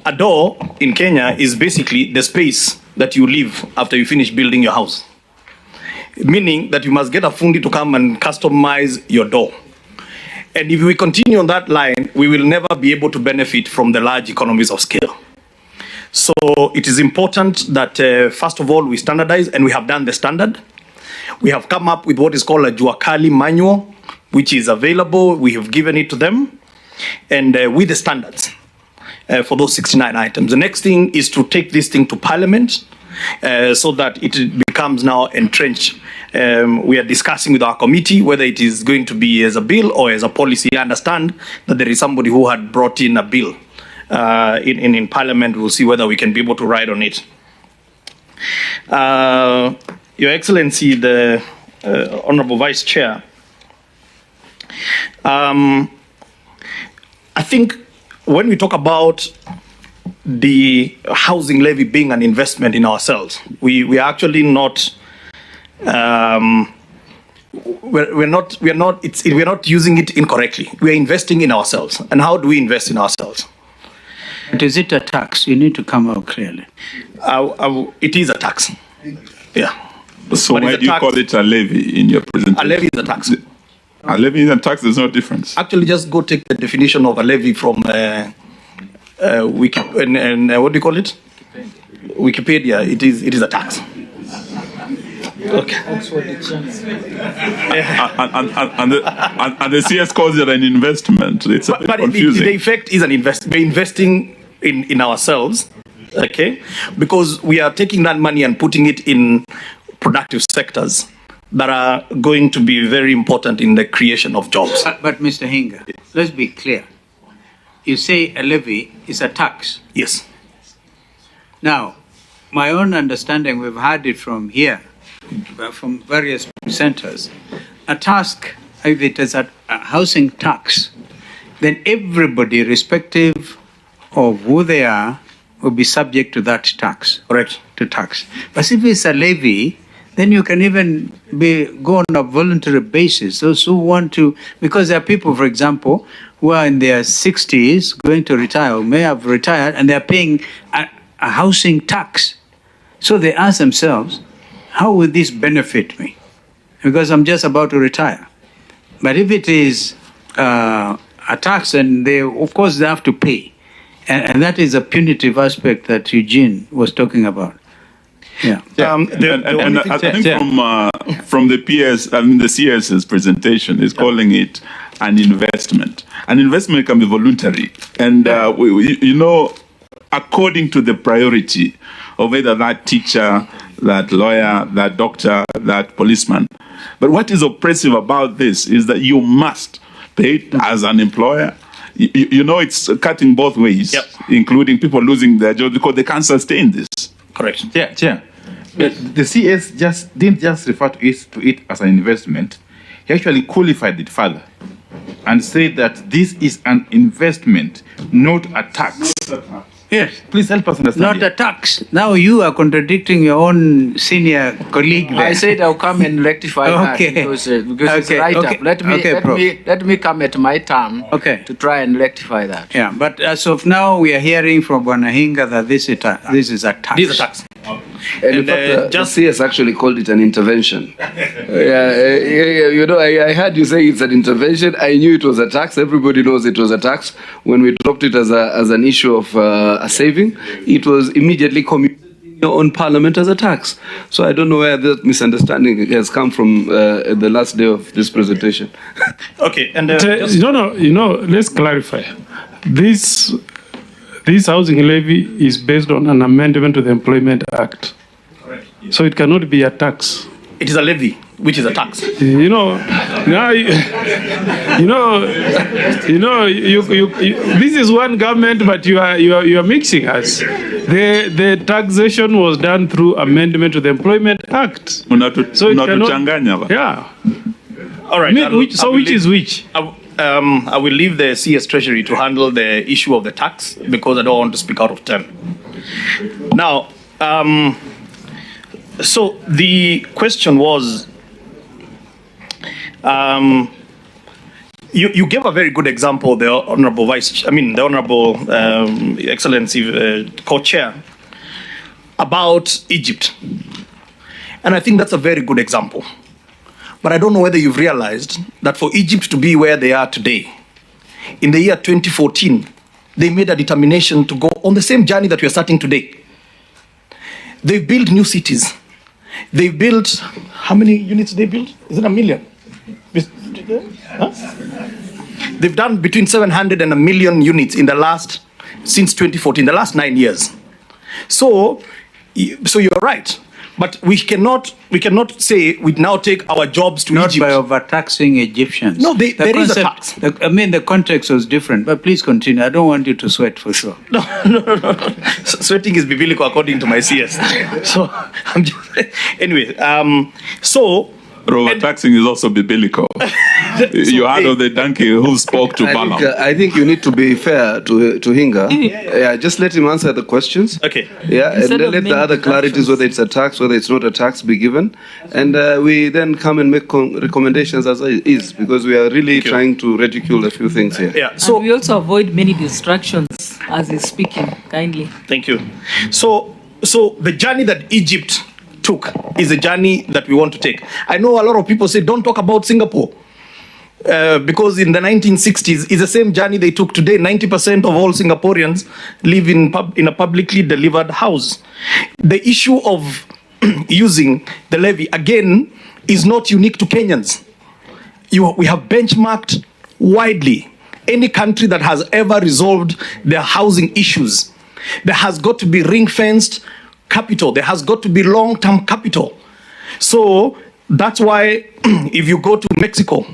a door in Kenya is basically the space that you leave after you finish building your house. Meaning that you must get a fundi to come and customize your door. And if we continue on that line, we will never be able to benefit from the large economies of scale. So it is important that, first of all, we standardize, and we have done the standard. We have come up with what is called a Juakali manual, which is available. We have given it to them, and with the standards for those 69 items. The next thing is to take this thing to Parliament so that it becomes now entrenched. We are discussing with our committee whether it is going to be as a bill or as a policy. I understand that there is somebody who had brought in a bill in Parliament. We'll see whether we can be able to ride on it. Your Excellency, the Honorable Vice Chair, I think when we talk about the housing levy being an investment in ourselves, we are actually not. We're not using it incorrectly. We are investing in ourselves. And how do we invest in ourselves? But is it a tax? You need to come out clearly. It is a tax. Yeah. So But why it's a do you tax. call it a levy in your presentation? A levy is a tax. A levy is a tax, there's no difference. Actually, just go take the definition of a levy from Wiki, and what do you call it? Wikipedia. It is a tax. Okay. And the CS calls it an investment. It's a bit But confusing. the effect is an investment. We're investing in ourselves, okay? Because we are taking that money and putting it in productive sectors that are going to be very important in the creation of jobs. But Mr. Hinga, let's be clear. You say a levy is a tax. Yes. Now, my own understanding, we've heard it from here, from various centers. A task, if it is a housing tax, then everybody, irrespective of who they are, will be subject to that tax. Correct. To tax. But if it's a levy, then you can even go on a voluntary basis. Those who want to, because there are people, for example, who are in their 60s, going to retire, or may have retired, and they're paying a housing tax. So they ask themselves, how will this benefit me? Because I'm just about to retire. But if it is a tax, then they, of course, they have to pay. And that is a punitive aspect that Eugene was talking about. Yeah. I think from the PS, I mean the CS's presentation is calling it an investment. An investment can be voluntary, and according to the priority of either that teacher, that lawyer, that doctor, that policeman. But what is oppressive about this is that you must pay it as an employer. It's cutting both ways, including people losing their jobs because they can't sustain this. Correct. Yeah. The CS didn't just refer to it as an investment. He actually qualified it further and said that this is an investment, not a tax. Yes. Please help us understand. Not a tax. Now you are contradicting your own senior colleague there. I said I'll come and rectify that because it's right up. Let me come at my turn to try and rectify that. Yeah, but as of now, we are hearing from Bwanahinga that this is a tax. This is a tax. And in fact, the CS actually called it an intervention. I heard you say it's an intervention. I knew it was a tax. Everybody knows it was a tax. When we dropped it as an issue of a saving, it was immediately communicated on Parliament as a tax. So I don't know where that misunderstanding has come from the last day of this presentation. Okay, and let's clarify. This housing levy is based on an amendment to the Employment Act. Correct. So it cannot be a tax. It is a levy, which is a tax. Now, this is one government, but you are mixing us. The taxation was done through amendment to the Employment Act. So it cannot. Yeah. All right. Which is which? I will leave the CS Treasury to handle the issue of the tax because I don't want to speak out of turn. Now, so the question was, you gave a very good example, the Honorable Excellency Co-Chair, about Egypt. And I think that's a very good example. But I don't know whether you've realized that for Egypt to be where they are today, in the year 2014, they made a determination to go on the same journey that we are starting today. They built new cities. They built, how many units they built? Is it 1 million? Huh? They've done between 700 and 1 million units in the last, since 2014, the last 9 years. So you're right. But we cannot say we now take our jobs to Not Egypt. by overtaxing Egyptians. No, there is a tax. The context was different, but please continue. I don't want you to sweat for sure. No. Sweating is biblical according to my CS. So, I'm just, anyway, overtaxing is also biblical. You heard of the donkey who spoke to Balaam. I think you need to be fair to Hinga. Yeah, just let him answer the questions. Okay. Yeah, and then let the other clarities, whether it's a tax, whether it's not a tax, be given. And we then come and make recommendations as is, because we are really trying to ridicule a few things here. Yeah. So we also avoid many distractions as he's speaking, kindly. Thank you. So the journey that Egypt took is a journey that we want to take. I know a lot of people say, don't talk about Singapore. Because in the 1960s, it's the same journey they took today. 90% of all Singaporeans live in a publicly delivered house. The issue of using the levy, again, is not unique to Kenyans. We have benchmarked widely. Any country that has ever resolved their housing issues, there has got to be ring-fenced capital. There has got to be long-term capital. So that's why if you go to Mexico,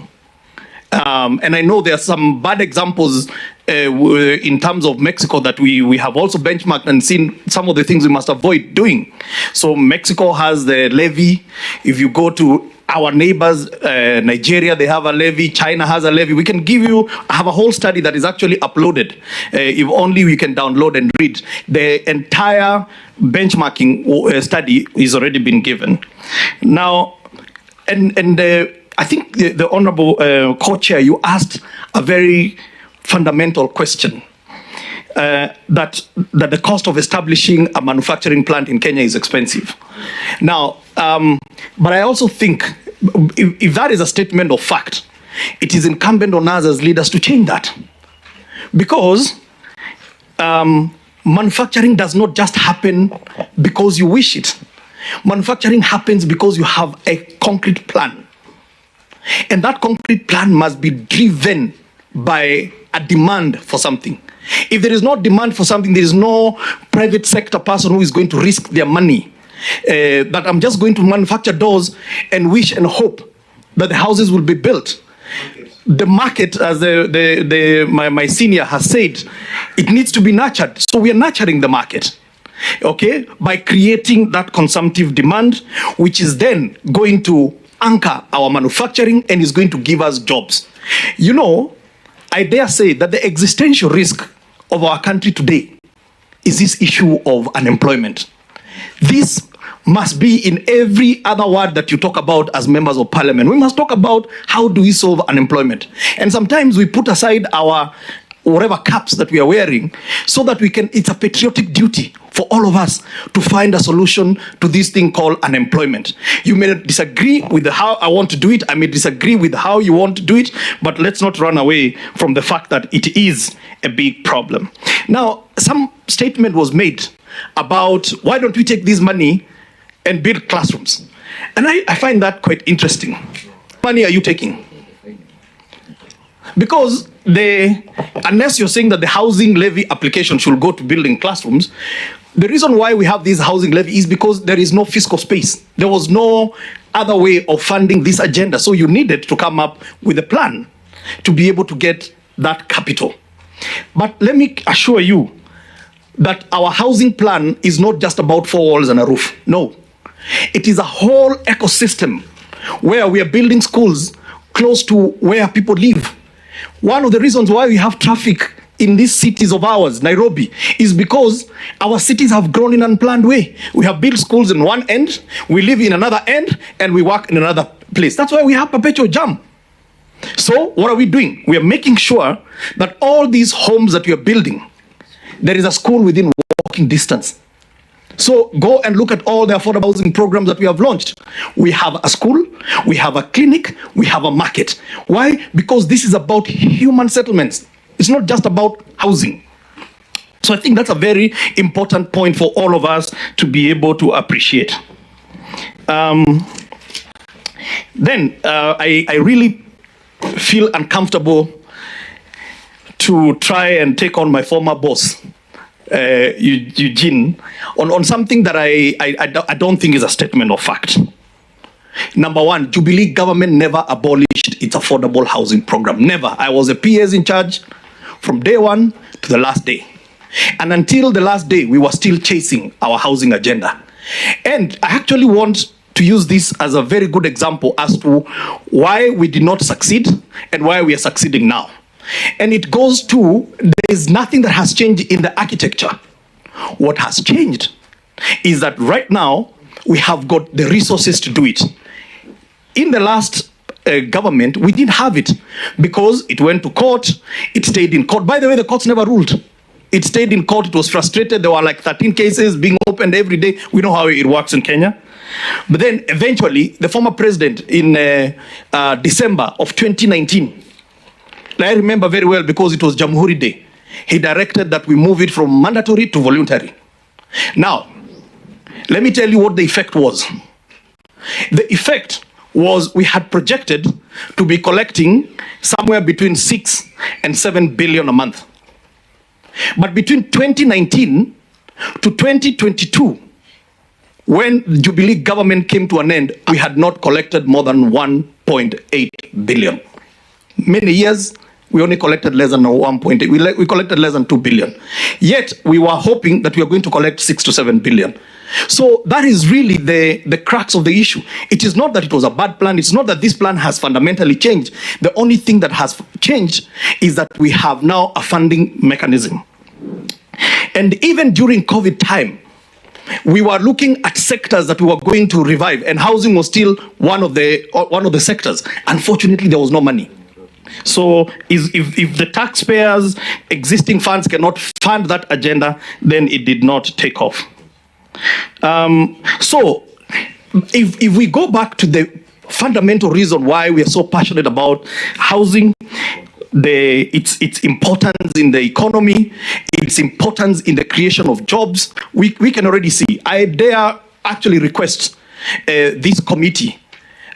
and I know there are some bad examples in terms of Mexico that we have also benchmarked and seen some of the things we must avoid doing. So Mexico has the levy. If you go to our neighbors, Nigeria, they have a levy. China has a levy. We can have a whole study that is actually uploaded. If only we can download and read. The entire benchmarking study is already been given. Now, I think the Honorable Co-Chair, you asked a very fundamental question. That the cost of establishing a manufacturing plant in Kenya is expensive. Now, but I also think if that is a statement of fact, it is incumbent on us as leaders to change that. Because manufacturing does not just happen because you wish it. Manufacturing happens because you have a concrete plan. And that concrete plan must be driven by a demand for something. If there is no demand for something, there is no private sector person who is going to risk their money. That I'm just going to manufacture doors and wish and hope that the houses will be built. The market, as my senior has said, it needs to be nurtured. So we are nurturing the market, okay, by creating that consumptive demand, which is then going to anchor our manufacturing and is going to give us jobs. You know, I dare say that the existential risk of our country today is this issue of unemployment. This must be in every other word that you talk about as members of parliament. We must talk about how do we solve unemployment. And sometimes we put aside our whatever caps that we are wearing so that we can, it's a patriotic duty for all of us to find a solution to this thing called unemployment. You may disagree with how I want to do it. I may disagree with how you want to do it, but let's not run away from the fact that it is a big problem. Now, some statement was made about why don't we take this money and build classrooms? And I find that quite interesting. What money are you taking? Because unless you're saying that the housing levy application should go to building classrooms, the reason why we have this housing levy is because there is no fiscal space. There was no other way of funding this agenda. So you needed to come up with a plan to be able to get that capital. But let me assure you that our housing plan is not just about 4 walls and a roof. No. It is a whole ecosystem where we are building schools close to where people live. One of the reasons why we have traffic in these cities of ours, Nairobi, is because our cities have grown in an unplanned way. We have built schools in one end, we live in another end, and we work in another place. That's why we have perpetual jam. So what are we doing? We are making sure that all these homes that we are building, there is a school within walking distance. So go and look at all the affordable housing programs that we have launched. We have a school, we have a clinic, we have a market. Why? Because this is about human settlements. It's not just about housing. So I think that's a very important point for all of us to be able to appreciate. Then I really feel uncomfortable to try and take on my former boss, Eugene, on something that I don't think is a statement of fact. Number one, Jubilee government never abolished its affordable housing program. Never. I was a PS in charge from day one to the last day. And until the last day, we were still chasing our housing agenda. And I actually want to use this as a very good example as to why we did not succeed and why we are succeeding now. And it goes to, there is nothing that has changed in the architecture. What has changed is that right now, we have got the resources to do it. In the last government, we didn't have it because it went to court, it stayed in court. By the way, the courts never ruled. It stayed in court, it was frustrated. There were like 13 cases being opened every day. We know how it works in Kenya. But then eventually, the former president in December of 2019, I remember very well because it was Jamhuri Day, he directed that we move it from mandatory to voluntary. Now, let me tell you what the effect was. The effect was we had projected to be collecting somewhere between 6 and 7 billion a month. But between 2019 to 2022, when the Jubilee government came to an end, we had not collected more than 1.8 billion. Many years, we only collected less than 1.8. We collected less than 2 billion. Yet, we were hoping that we were going to collect 6 to 7 billion. So that is really the crux of the issue. It is not that it was a bad plan. It's not that this plan has fundamentally changed. The only thing that has changed is that we have now a funding mechanism. And even during COVID time, we were looking at sectors that we were going to revive, and housing was still one of the sectors. Unfortunately, there was no money. So if the taxpayers' existing funds cannot fund that agenda, then it did not take off. So if we go back to the fundamental reason why we are so passionate about housing, its importance in the economy, its importance in the creation of jobs, we can already see. I dare actually request this committee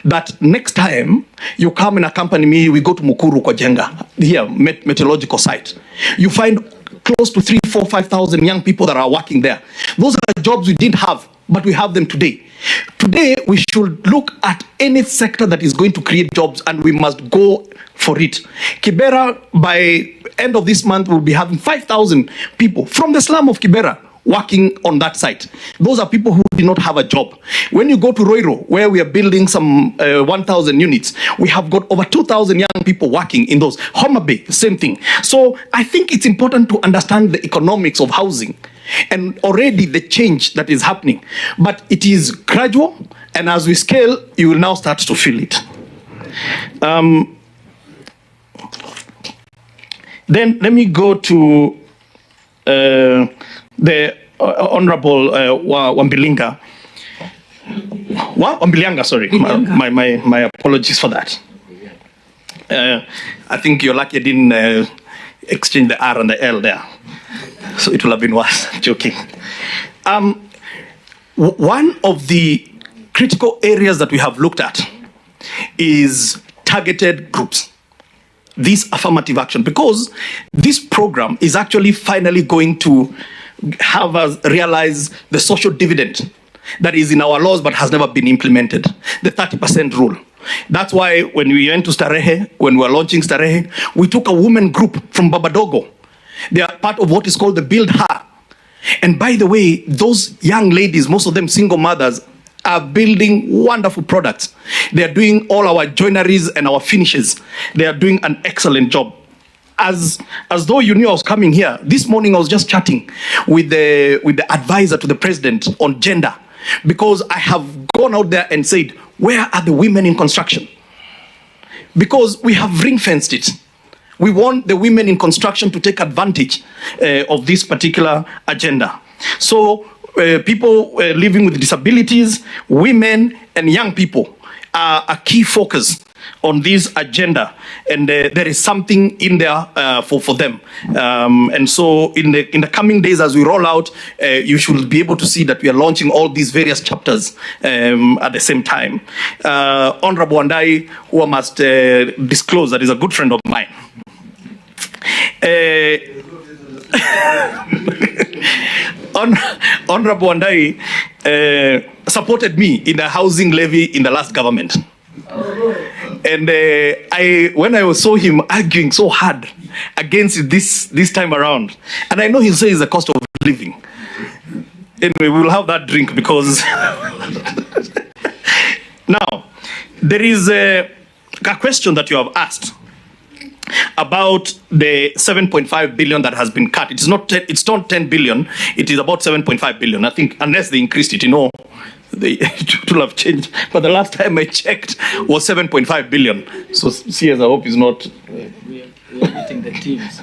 that next time you come and accompany me, we go to Mukuru Kojenga, here, meteorological site. You find close to 3,000, 4,000, 5,000 young people that are working there. Those are jobs we didn't have, but we have them today. Today, we should look at any sector that is going to create jobs, and we must go for it. Kibera, by end of this month, will be having 5,000 people from the slum of Kibera working on that site. Those are people who did not have a job. When you go to Roiro, where we are building some 1,000 units, we have got over 2,000 young people working in those. Homa Bay, same thing. So I think it's important to understand the economics of housing and already the change that is happening. But it is gradual, and as we scale, you will now start to feel it. Then let me go to the Honorable Wambilinga. Wambilianga, sorry. My apologies for that. I think you're lucky I didn't exchange the R and the L there. So it will have been worse. Joking. One of the critical areas that we have looked at is targeted groups. This affirmative action, because this program is actually finally going to have us realize the social dividend that is in our laws but has never been implemented, the 30% rule. That's why when we went to Starehe, when we were launching Starehe, we took a women group from Babadogo. They are part of what is called the Build Her. And by the way, those young ladies, most of them single mothers, are building wonderful products. They are doing all our joineries and our finishes. They are doing an excellent job. As though you knew I was coming here, this morning I was just chatting with the advisor to the president on gender, because I have gone out there and said, where are the women in construction? because we have ring-fenced it. We want the women in construction to take advantage of this particular agenda. So people living with disabilities, women, and young people are a key focus on this agenda, and there is something in there for them. And so in the coming days, as we roll out, you should be able to see that we are launching all these various chapters at the same time. Honorable Wandai, who I must disclose that is a good friend of mine. Honorable Wandai supported me in the housing levy in the last government. And when I saw him arguing so hard against this time around, and I know he'll say it's the cost of living. Anyway, we'll have that drink because now there is a question that you have asked about the 7.5 billion that has been cut. It's not 10 billion. It is about 7.5 billion. I think unless they increased it, it will have changed. But the last time I checked was 7.5 billion. So CS, I hope is not. We are meeting the teams.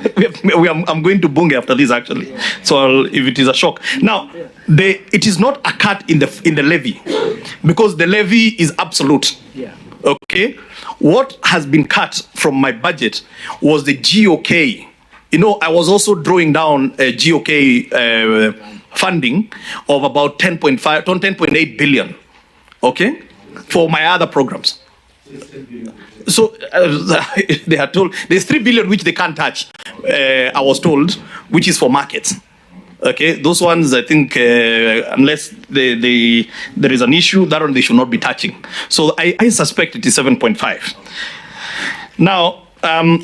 I'm going to Bunge after this actually. So if it is a shock. Now, it is not a cut in the levy because the levy is absolute. Yeah. Okay. What has been cut from my budget was the GOK. I was also drawing down a GOK funding of about 10.8 billion, okay, for my other programs. So they are told there's 3 billion which they can't touch, I was told, which is for markets. Okay, those ones, I think, unless there is an issue, that one they should not be touching. So I suspect it is 7.5. Now,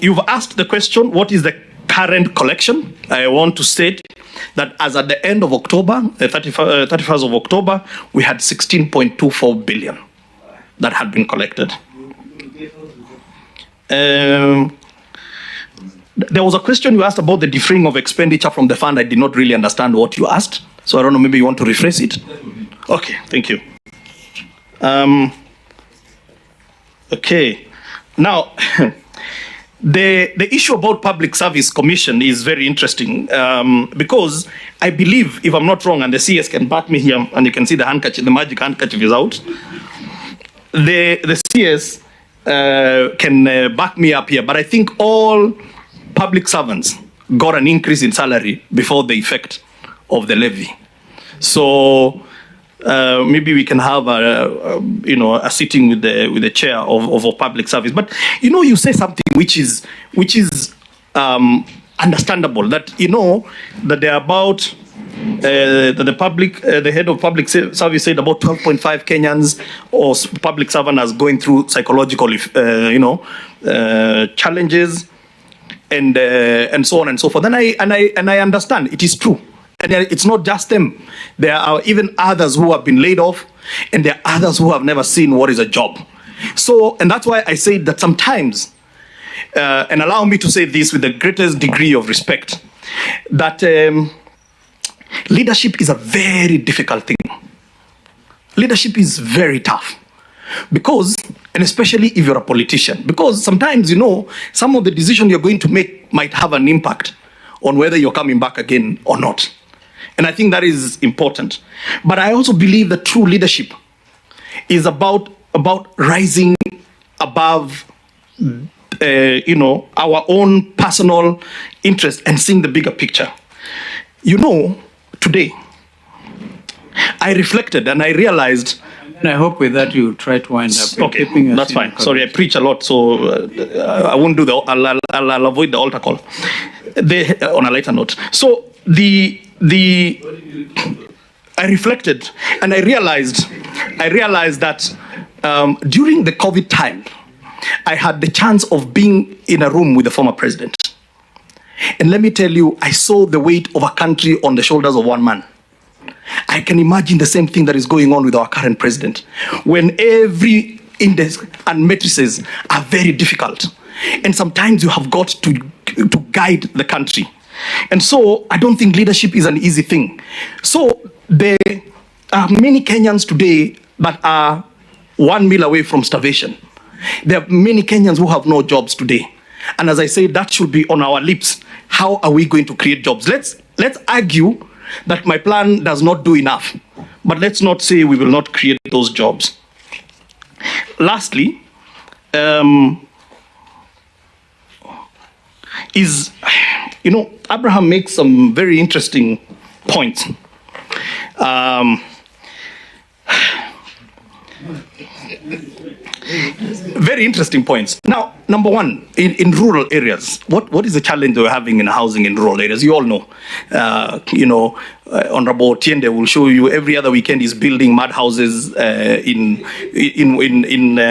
you've asked the question, what is the current collection? I want to state that as at the end of October, 31st of October, we had 16.24 billion that had been collected. There was a question you asked about the deferring of expenditure from the fund. I did not really understand what you asked. So I don't know, maybe you want to rephrase it? Okay, thank you. Okay, now, the issue about Public Service Commission is very interesting because I believe, if I'm not wrong, and the CS can back me here, and you can see the handkerchief, the magic handkerchief is out. The CS can back me up here, but I think all public servants got an increase in salary before the effect of the levy. So maybe we can have a sitting with the chair of public service. But you say something which is understandable, that that there are about the head of public service said about 12.5 Kenyans or public servants going through psychological challenges and so on and so forth. And I understand it is true. And it's not just them. There are even others who have been laid off, and there are others who have never seen what is a job. So, and that's why I say that sometimes, and allow me to say this with the greatest degree of respect, that leadership is a very difficult thing. Leadership is very tough. Because, and especially if you're a politician, because sometimes, some of the decisions you're going to make might have an impact on whether you're coming back again or not. And I think that is important. But I also believe that true leadership is about rising above, our own personal interest and seeing the bigger picture. Today, I reflected and I realized. And I hope with that you try to wind up. Okay, that's fine. Sorry, I preach a lot, so I won't do I'll avoid the altar call. On a lighter note. So I reflected and I realized that during the COVID time, I had the chance of being in a room with the former president. And let me tell you, I saw the weight of a country on the shoulders of one man. I can imagine the same thing that is going on with our current president. When every index and matrices are very difficult. And sometimes you have got to guide the country. And so I don't think leadership is an easy thing. So there are many Kenyans today that are 1 meal away from starvation. There are many Kenyans who have no jobs today. And as I say, that should be on our lips. How are we going to create jobs? Let's argue that my plan does not do enough. But let's not say we will not create those jobs. Lastly, Abraham makes some very interesting points. Very interesting points. Now, number one, in rural areas, what is the challenge we're having in housing in rural areas? You all know. Honorable Tiende will show you every other weekend he's building mud houses in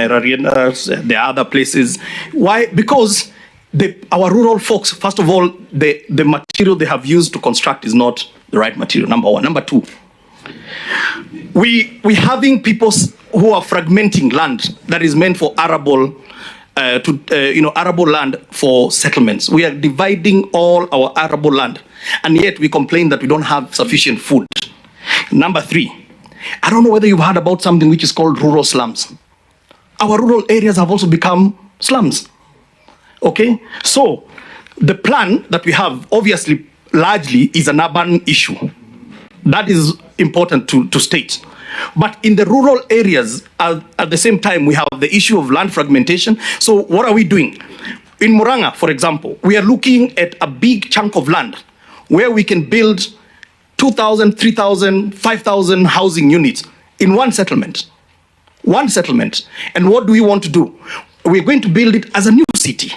Rarianas, there are other places. Why? Because our rural folks, first of all, the material they have used to construct is not the right material, number one. Number two, we having people who are fragmenting land that is meant for arable land for settlements. We are dividing all our arable land, and yet we complain that we don't have sufficient food. Number three, I don't know whether you've heard about something which is called rural slums. Our rural areas have also become slums. Okay, so the plan that we have, obviously, largely is an urban issue. That is important to state. But in the rural areas, at the same time, we have the issue of land fragmentation. So what are we doing? In Muranga, for example, we are looking at a big chunk of land where we can build 2,000, 3,000, 5,000 housing units in one settlement. One settlement. And what do we want to do? We're going to build it as a new city.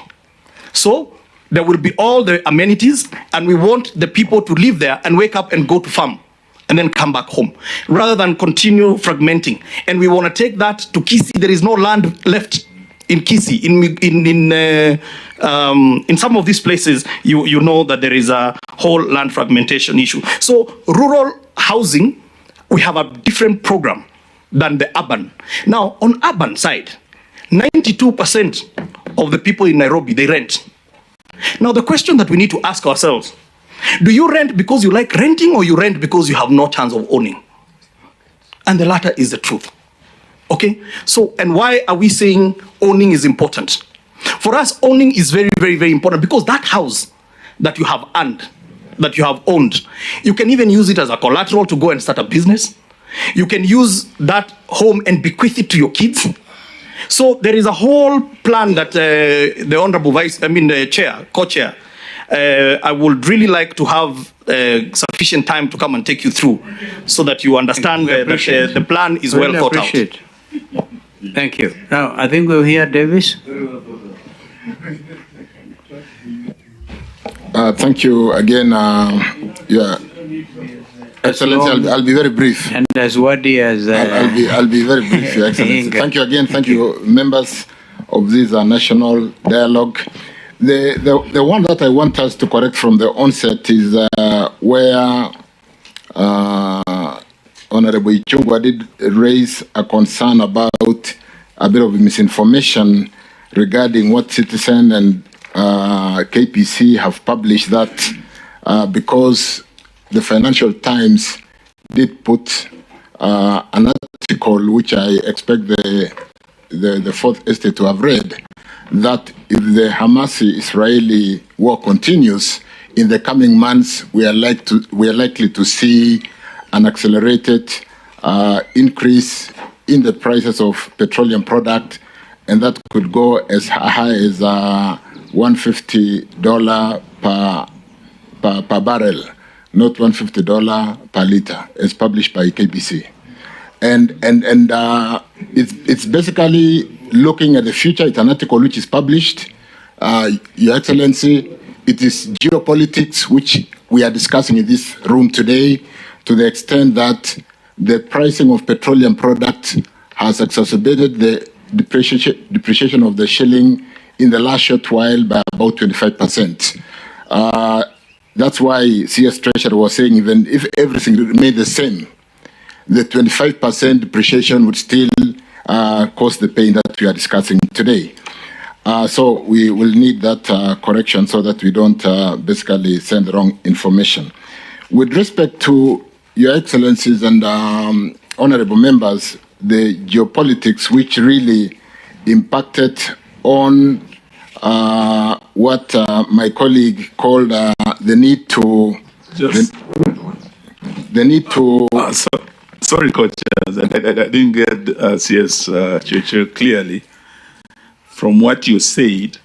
So there will be all the amenities, and we want the people to live there and wake up and go to farm and then come back home, rather than continue fragmenting. And we want to take that to Kisii. There is no land left in Kisii. In some of these places, you know that there is a whole land fragmentation issue. So rural housing, we have a different program than the urban. Now, on urban side, 92% of the people in Nairobi, they rent. Now, the question that we need to ask ourselves, do you rent because you like renting, or you rent because you have no chance of owning? And the latter is the truth. Okay? So, and why are we saying owning is important? For us, owning is very, very, very important, because that house that you have earned, that you have owned, you can even use it as a collateral to go and start a business. You can use that home and bequeath it to your kids. So there is a whole plan that the Honorable Co-Chair, I would really like to have sufficient time to come and take you through, so that you understand that the plan is well thought out. Thank you. Now, I think we'll hear Davis. Thank you again. Excellency, I'll be very brief. And as wordy as... I'll be very brief, Your Excellency. Thank you again. Thank you, members of this national dialogue. The one that I want us to correct from the onset is where Honorable Ichung'wah did raise a concern about a bit of misinformation regarding what Citizen and KPC have published, that because the Financial Times did put an article, which I expect the Fourth Estate to have read, that if the Hamas-Israeli war continues, in the coming months, we are likely to see an accelerated increase in the prices of petroleum product, and that could go as high as $150 per barrel, not $150 per liter, as published by KBC. And it's basically looking at the future. It's an article which is published. Your Excellency, it is geopolitics which we are discussing in this room today, to the extent that the pricing of petroleum products has exacerbated the depreciation of the shilling in the last short while by about 25%. That's why CS Treasurer was saying, even if everything remained the same, the 25% depreciation would still cause the pain that we are discussing today. So we will need that correction, so that we don't basically send the wrong information. With respect to Your Excellencies and honorable members, the geopolitics, which really impacted on what my colleague called the need to Sorry, Coach, I didn't get CS Churchill clearly from what you said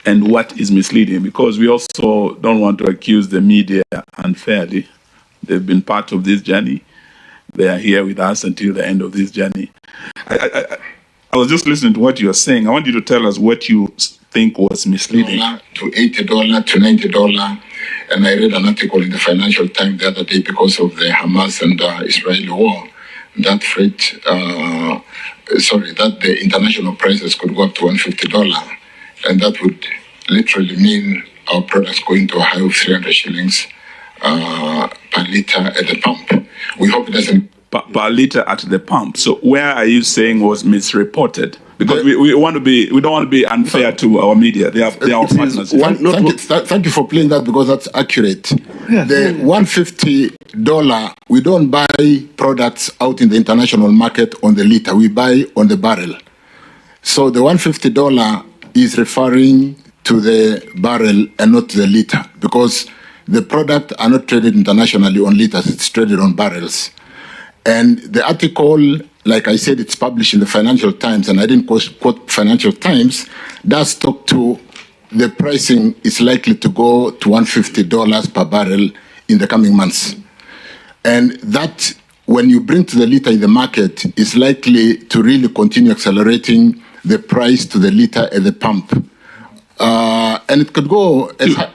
and what is misleading, because we also don't want to accuse the media unfairly. They've been part of this journey. They are here with us until the end of this journey. I was just listening to what you're saying. I want you to tell us what you think was misleading. To $80 to $90. And I read an article in the Financial Times the other day because of the Hamas and Israeli war. That that the international prices could go up to $150. And that would literally mean our products going to a high of 300 shillings per liter at the pump. We hope it doesn't. Per liter at the pump. So where are you saying was misreported? Because we don't want to be unfair to our media. They are our partners. Thank you for playing that, because that's accurate. Yeah, the $150, we don't buy products out in the international market on the liter. We buy on the barrel. So the $150 is referring to the barrel and not to the liter, because the product are not traded internationally on liters. It's traded on barrels. And the article, like I said, it's published in the Financial Times, and I didn't quote Financial Times, does talk to the pricing is likely to go to $150 per barrel in the coming months. And that, when you bring to the liter in the market, is likely to really continue accelerating the price to the liter at the pump. And it could go as high.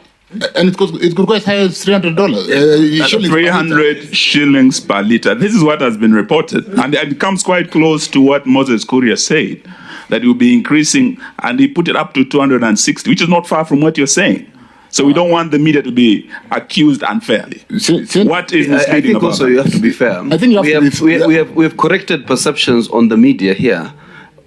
And it could go as high as $300. 300 shillings per liter. This is what has been reported. And it comes quite close to what Moses Kuria said, that it will be increasing, and he put it up to 260, which is not far from what you're saying. So we don't want the media to be accused unfairly. What is misleading I think about also that? you have to be fair. I think we have corrected perceptions on the media here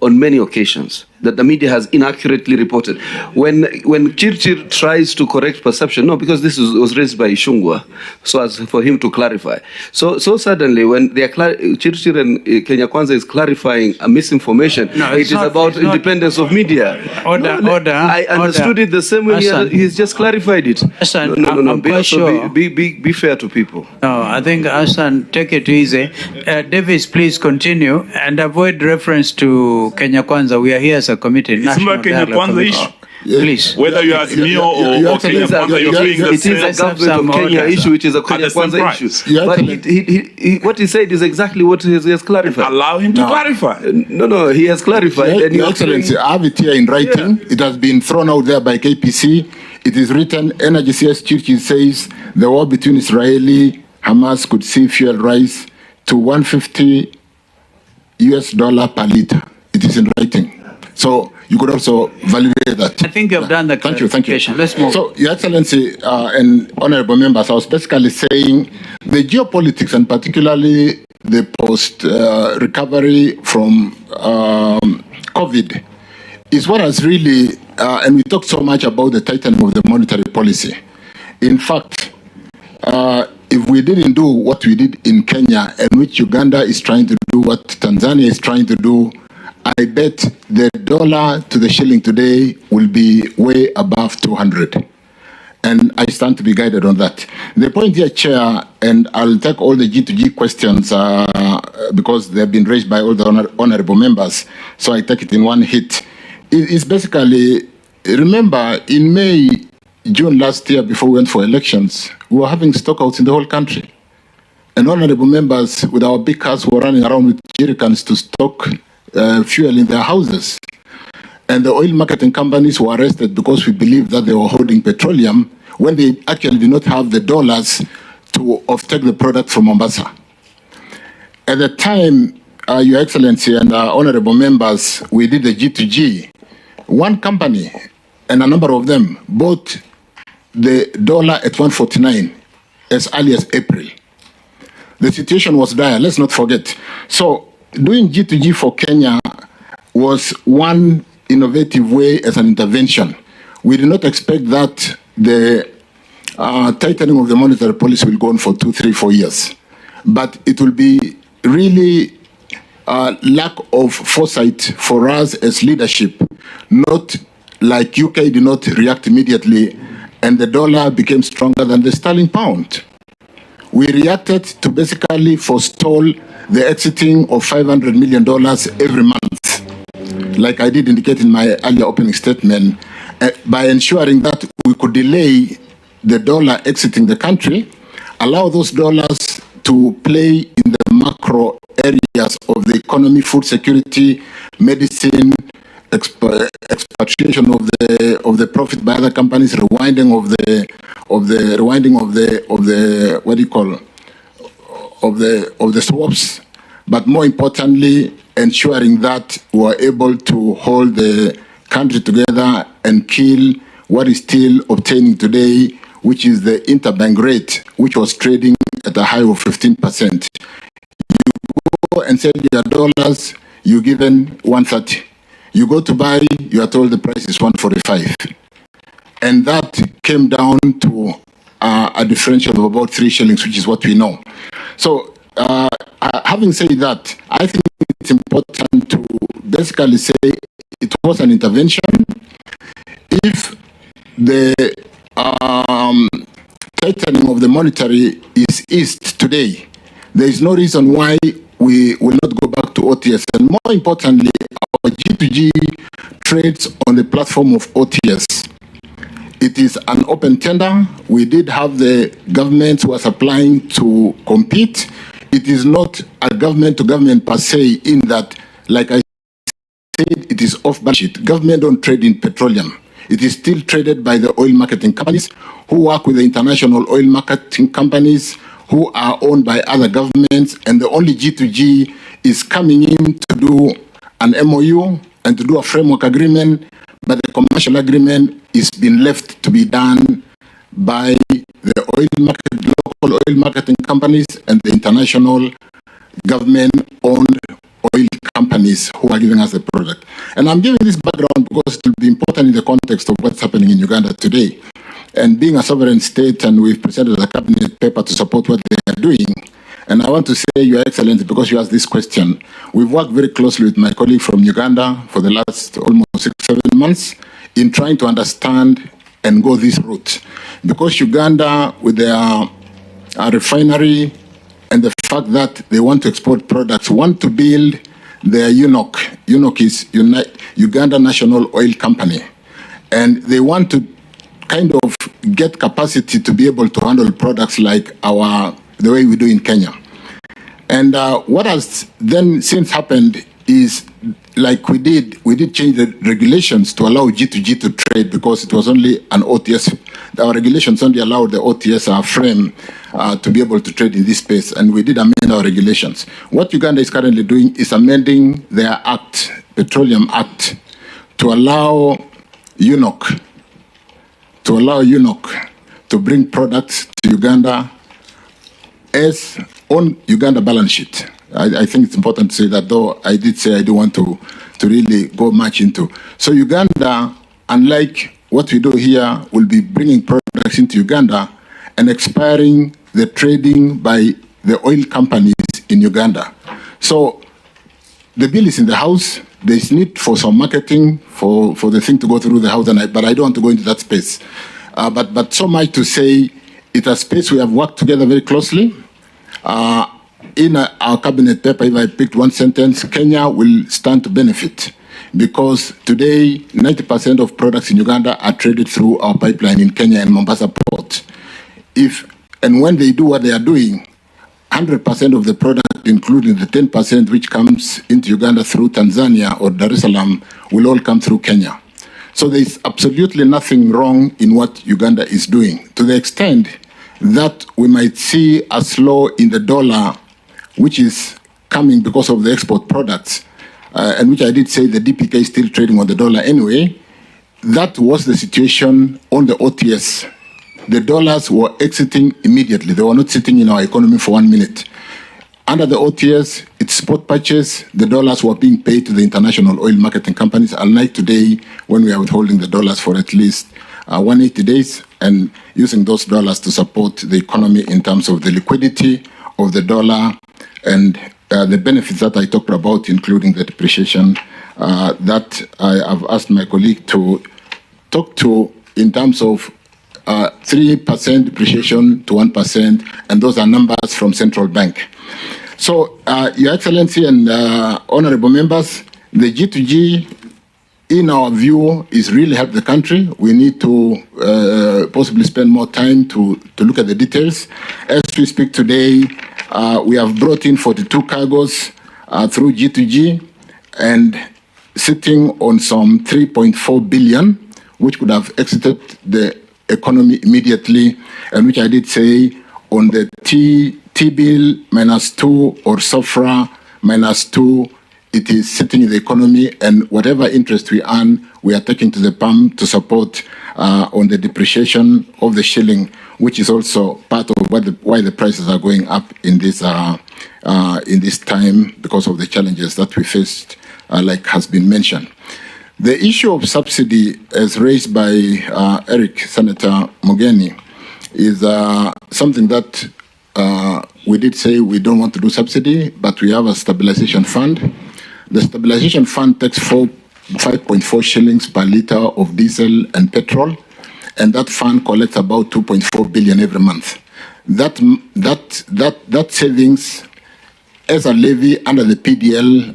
on many occasions that the media has inaccurately reported. When Chirchir tries to correct perception, no, because this was raised by Ishungwa, so as for him to clarify. So suddenly when they are Chirchir and Kenya Kwanza is clarifying a misinformation, it is about independence of media. Order. I understood it the same way he's just clarified it. Hassan, No. Be fair to people. No, I think Hassan, take it easy. Davis, please continue and avoid reference to Kenya Kwanza. We are here as a committee. It's not Kenya Kwanza issue. Please. Whether you ask me or Kenya Kwanza, you're doing the same. It is a government of Kenya issue, which is a Kenya Kwanza issue. But he, what he said is exactly what he has clarified. Allow him to clarify. No, he has clarified. Your Excellency, I have it here in writing. Yeah. It has been thrown out there by KPC. It is written, Energy CS Churchill says the war between Israeli Hamas could see fuel rise to $150 per liter. It is in writing. So you could also validate that. I think you have done the clarification. Thank you. Let's move. So, Your Excellency and honorable members, I was basically saying the geopolitics, and particularly the post-recovery from COVID, is what has really, and we talked so much about the tightening of the monetary policy. In fact, if we didn't do what we did in Kenya, and which Uganda is trying to do, what Tanzania is trying to do, I bet the dollar to the shilling today will be way above 200. And I stand to be guided on that. The point here, Chair, and I'll take all the G2G questions because they've been raised by all the honorable members, so I take it in one hit. It's basically, remember, in May, June last year, before we went for elections, we were having stockouts in the whole country. And honorable members with our big cars were running around with jerrycans to stock fuel in their houses. And the oil marketing companies were arrested because we believed that they were holding petroleum when they actually did not have the dollars to offtake the product from Mombasa. At the time, Your Excellency and honorable members, we did the G2G. One company and a number of them bought the dollar at 149 as early as April. The situation was dire, let's not forget. So doing G2G for Kenya was one innovative way as an intervention. We did not expect that the tightening of the monetary policy will go on for 2, 3, 4 years. But it will be really lack of foresight for us as leadership, not like UK did not react immediately, and the dollar became stronger than the sterling pound. We reacted to basically forestall the exiting of $500 million every month, like I did indicate in my earlier opening statement, by ensuring that we could delay the dollar exiting the country, allow those dollars to play in the macro areas of the economy, food security, medicine, expatriation of the profit by other companies, rewinding of the swaps, but more importantly, ensuring that we are able to hold the country together and kill what is still obtaining today, which is the interbank rate, which was trading at a high of 15%. You go and sell your dollars, you're given 130. You go to buy, you are told the price is 145. And that came down to a differential of about 3 shillings, which is what we know. So, having said that, I think it's important to basically say it was an intervention. If the tightening of the monetary is eased today, there is no reason why we will not go back to OTS. And more importantly, our G2G trades on the platform of OTS. It is an open tender. We did have the governments who are supplying to compete. It is not a government to government per se, in that, like I said, it is off balance sheet. Government don't trade in petroleum. It is still traded by the oil marketing companies who work with the international oil marketing companies who are owned by other governments, and the only G2G is coming in to do an MOU and to do a framework agreement, but the commercial agreement is being left to be done by the local oil marketing companies and the international government-owned oil companies who are giving us the product. And I'm giving this background because it will be important in the context of what's happening in Uganda today. And being a sovereign state, and we've presented a cabinet paper to support what they are doing. And I want to say, Your Excellency, because you asked this question, we've worked very closely with my colleague from Uganda for the last almost 6-7 months in trying to understand and go this route. Because Uganda, with their refinery and the fact that they want to export products, want to build their UNOC. UNOC is Uganda National Oil Company. And they want to kind of get capacity to be able to handle products like the way we do in Kenya. And what has then since happened is, like we did change the regulations to allow G2G to trade, because it was only an OTS. Our regulations only allowed the OTS frame to be able to trade in this space, and we did amend our regulations. What Uganda is currently doing is amending their act, Petroleum Act, to allow UNOC to bring products to Uganda as on Uganda balance sheet. I think it's important to say that, though I did say I don't want to really go much into. So Uganda, unlike what we do here, will be bringing products into Uganda and expiring the trading by the oil companies in Uganda. So the bill is in the House. There is need for some marketing for the thing to go through the House, but I don't want to go into that space. But so much to say, it's a space we have worked together very closely. In our cabinet paper, if I picked one sentence, Kenya will stand to benefit, because today 90% of products in Uganda are traded through our pipeline in Kenya and Mombasa port. And when they do what they are doing, 100% of the product, including the 10% which comes into Uganda through Tanzania or Dar es Salaam, will all come through Kenya. So there is absolutely nothing wrong in what Uganda is doing, to the extent that we might see a slow in the dollar, which is coming because of the export products, and which I did say the DPK is still trading on the dollar anyway. That was the situation on the OTS. The dollars were exiting immediately. They were not sitting in our economy for 1 minute. Under the OTS, it's spot purchase. The dollars were being paid to the international oil marketing companies, unlike today when we are withholding the dollars for at least 180 days and using those dollars to support the economy in terms of the liquidity of the dollar and the benefits that I talked about, including the depreciation, that I have asked my colleague to talk to in terms of 3% depreciation to 1%, and those are numbers from Central Bank. So, Your Excellency and honorable members, the G2G, in our view, is really help the country. We need to possibly spend more time to look at the details. As we speak today, we have brought in 42 cargoes through G2G and sitting on some 3.4 billion, which could have exited the economy immediately, and which I did say on the T-bill -2 or SOFRA -2, it is sitting in the economy, and whatever interest we earn, we are taking to the PAM to support on the depreciation of the shilling, which is also part of why the prices are going up in this time because of the challenges that we faced, like has been mentioned. The issue of subsidy, as raised by Senator Mogeni, is something that we did say we don't want to do subsidy, but we have a stabilization fund. The stabilization fund takes 5.4 shillings per litre of diesel and petrol, and that fund collects about 2.4 billion every month. That savings as a levy under the PDL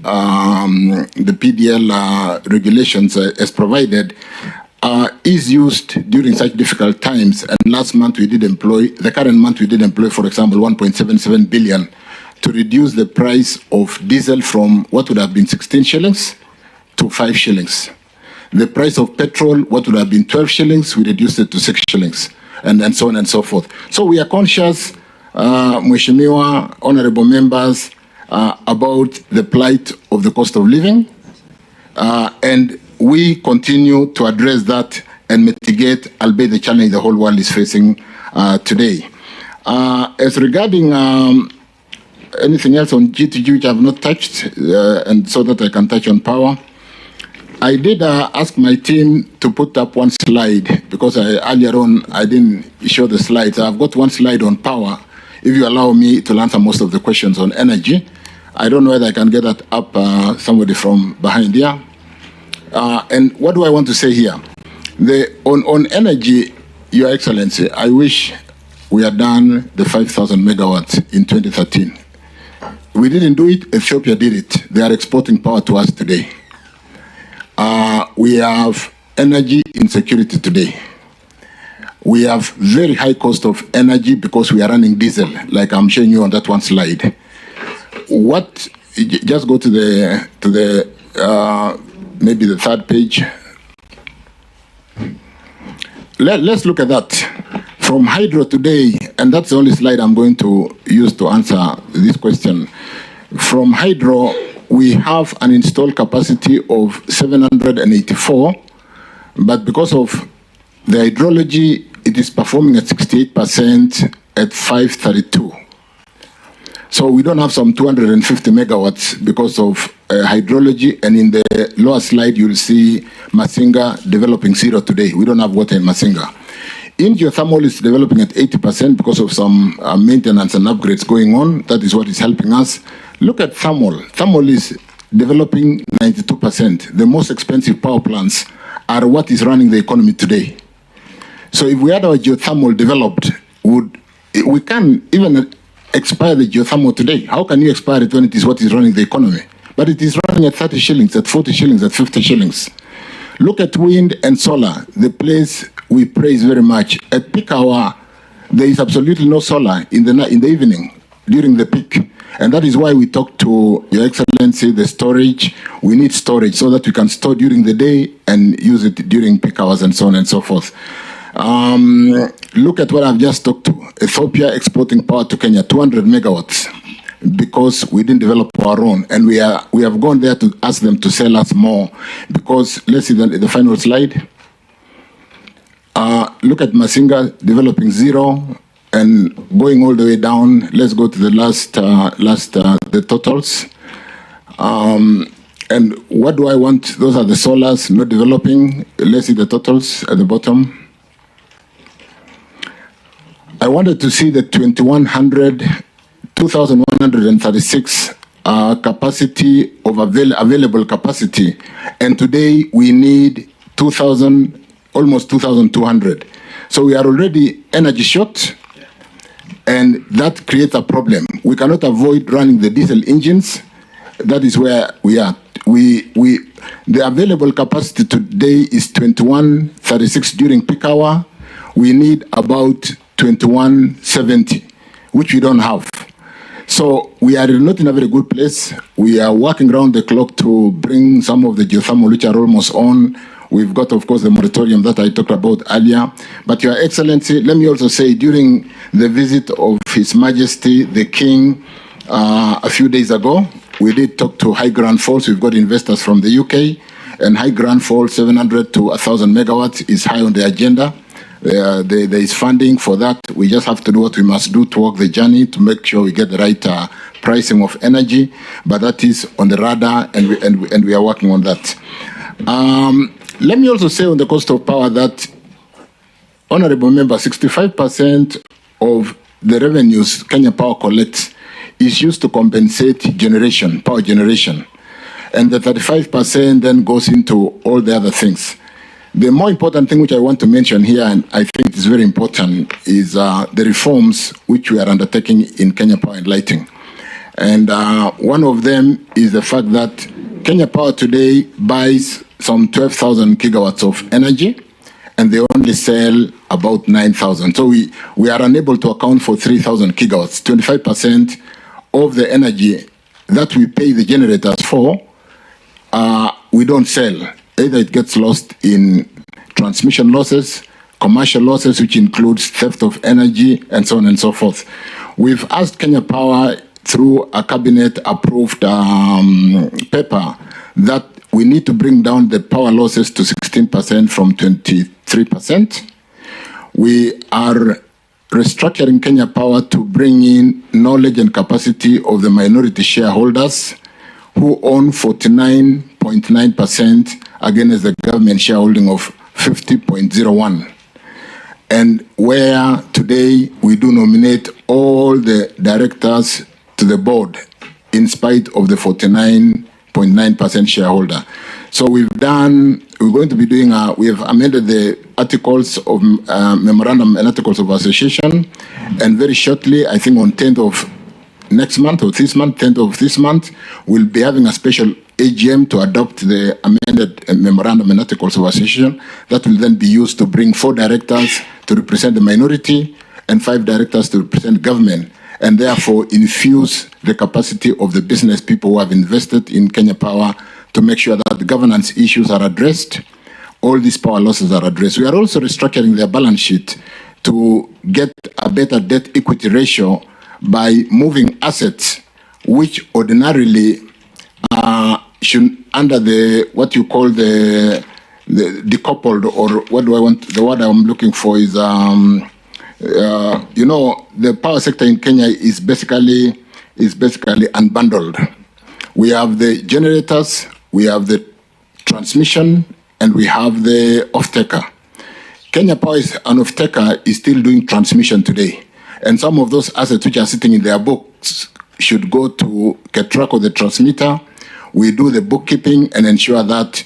regulations as provided is used during such difficult times. And last month we did employ, the current month we did employ, for example, 1.77 billion to reduce the price of diesel from what would have been 16 shillings to 5 shillings. The price of petrol, what would have been 12 shillings, we reduced it to 6 shillings, and so on and so forth. So we are conscious, Mheshimiwa, honorable members, about the plight of the cost of living, and we continue to address that and mitigate, albeit the challenge the whole world is facing today. As regarding anything else on G2G which I have not touched, and so that I can touch on power, I did ask my team to put up one slide because earlier on I didn't show the slides. I've got one slide on power. If you allow me to answer most of the questions on energy, I don't know whether I can get that up, somebody from behind here. And what do I want to say here? On energy, Your Excellency, I wish we had done the 5,000 megawatts in 2013. We didn't do it, Ethiopia did it. They are exporting power to us today. We have energy insecurity today. We have very high cost of energy because we are running diesel, like I'm showing you on that one slide. Just go to the maybe the third page. Let's look at that. From hydro today, and that's the only slide I'm going to use to answer this question. From hydro, we have an installed capacity of 784, but because of the hydrology, it is performing at 68% at 532. So we don't have some 250 megawatts because of hydrology, and in the lower slide you'll see Masinga developing 0 today. We don't have water in Masinga. In geothermal, it's developing at 80% because of some maintenance and upgrades going on. That is what is helping us. Look at thermal. Thermal is developing 92%. The most expensive power plants are what is running the economy today. So if we had our geothermal developed, we can even expire the geothermal today. How can you expire it when it is what is running the economy? But it is running at 30 shillings, at 40 shillings, at 50 shillings. Look at wind and solar, the place we praise very much. At peak hour, there is absolutely no solar in the evening, during the peak. And that is why we talk to Your Excellency, the storage. We need storage so that we can store during the day and use it during peak hours and so on and so forth. Look at what I've just talked to. Ethiopia exporting power to Kenya, 200 megawatts, because we didn't develop our own. And we have gone there to ask them to sell us more. Because, let's see the final slide. Look at Masinga developing 0 and going all the way down. Let's go to the the totals. And what do I want? Those are the solars not developing. Let's see the totals at the bottom. I wanted to see the 2,136 capacity of available capacity, and today we need 2,000, almost 2,200. So we are already energy short, and that creates a problem. We cannot avoid running the diesel engines. That is where we are. The available capacity today is 2136 during peak hour. We need about 2170, which we don't have. So we are not in a very good place. We are working around the clock to bring some of the geothermal which are almost on. We've got, of course, the moratorium that I talked about earlier. But Your Excellency, let me also say, during the visit of His Majesty, the King, a few days ago, we did talk to High Grand Falls. We've got investors from the UK, and High Grand Falls, 700 to 1,000 megawatts is high on the agenda. There is funding for that. We just have to do what we must do to walk the journey to make sure we get the right pricing of energy. But that is on the radar, and we are working on that. Let me also say on the cost of power that, Honorable Member, 65% of the revenues Kenya Power collects is used to compensate generation, power generation. And the 35% then goes into all the other things. The more important thing which I want to mention here, and I think it is very important, is the reforms which we are undertaking in Kenya Power and Lighting. And one of them is the fact that Kenya Power today buys some 12,000 gigawatts of energy, and they only sell about 9,000. So we are unable to account for 3,000 gigawatts. 25% of the energy that we pay the generators for, we don't sell. Either it gets lost in transmission losses, commercial losses, which includes theft of energy, and so on and so forth. We've asked Kenya Power through a cabinet-approved paper that we need to bring down the power losses to 16% from 23%. We are restructuring Kenya Power to bring in knowledge and capacity of the minority shareholders who own 49.9% against the government shareholding of 50.01. And where today we do nominate all the directors to the board in spite of the 49.9% shareholder. So we're going to be doing, we have amended the articles of memorandum and articles of association, and very shortly, I think on 10th of next month or this month, 10th of this month, we'll be having a special AGM to adopt the amended memorandum and articles of association that will then be used to bring 4 directors to represent the minority and 5 directors to represent government, and therefore infuse the capacity of the business people who have invested in Kenya Power to make sure that the governance issues are addressed, all these power losses are addressed. We are also restructuring their balance sheet to get a better debt equity ratio by moving assets which ordinarily should under the what you call the decoupled, or what do I want, the word I'm looking for is the power sector in Kenya is basically unbundled. We have the generators, we have the transmission, and we have the off-taker. Kenya Power is an off-taker, is still doing transmission today. And some of those assets which are sitting in their books should go to Ketraco, the transmitter. We do the bookkeeping and ensure that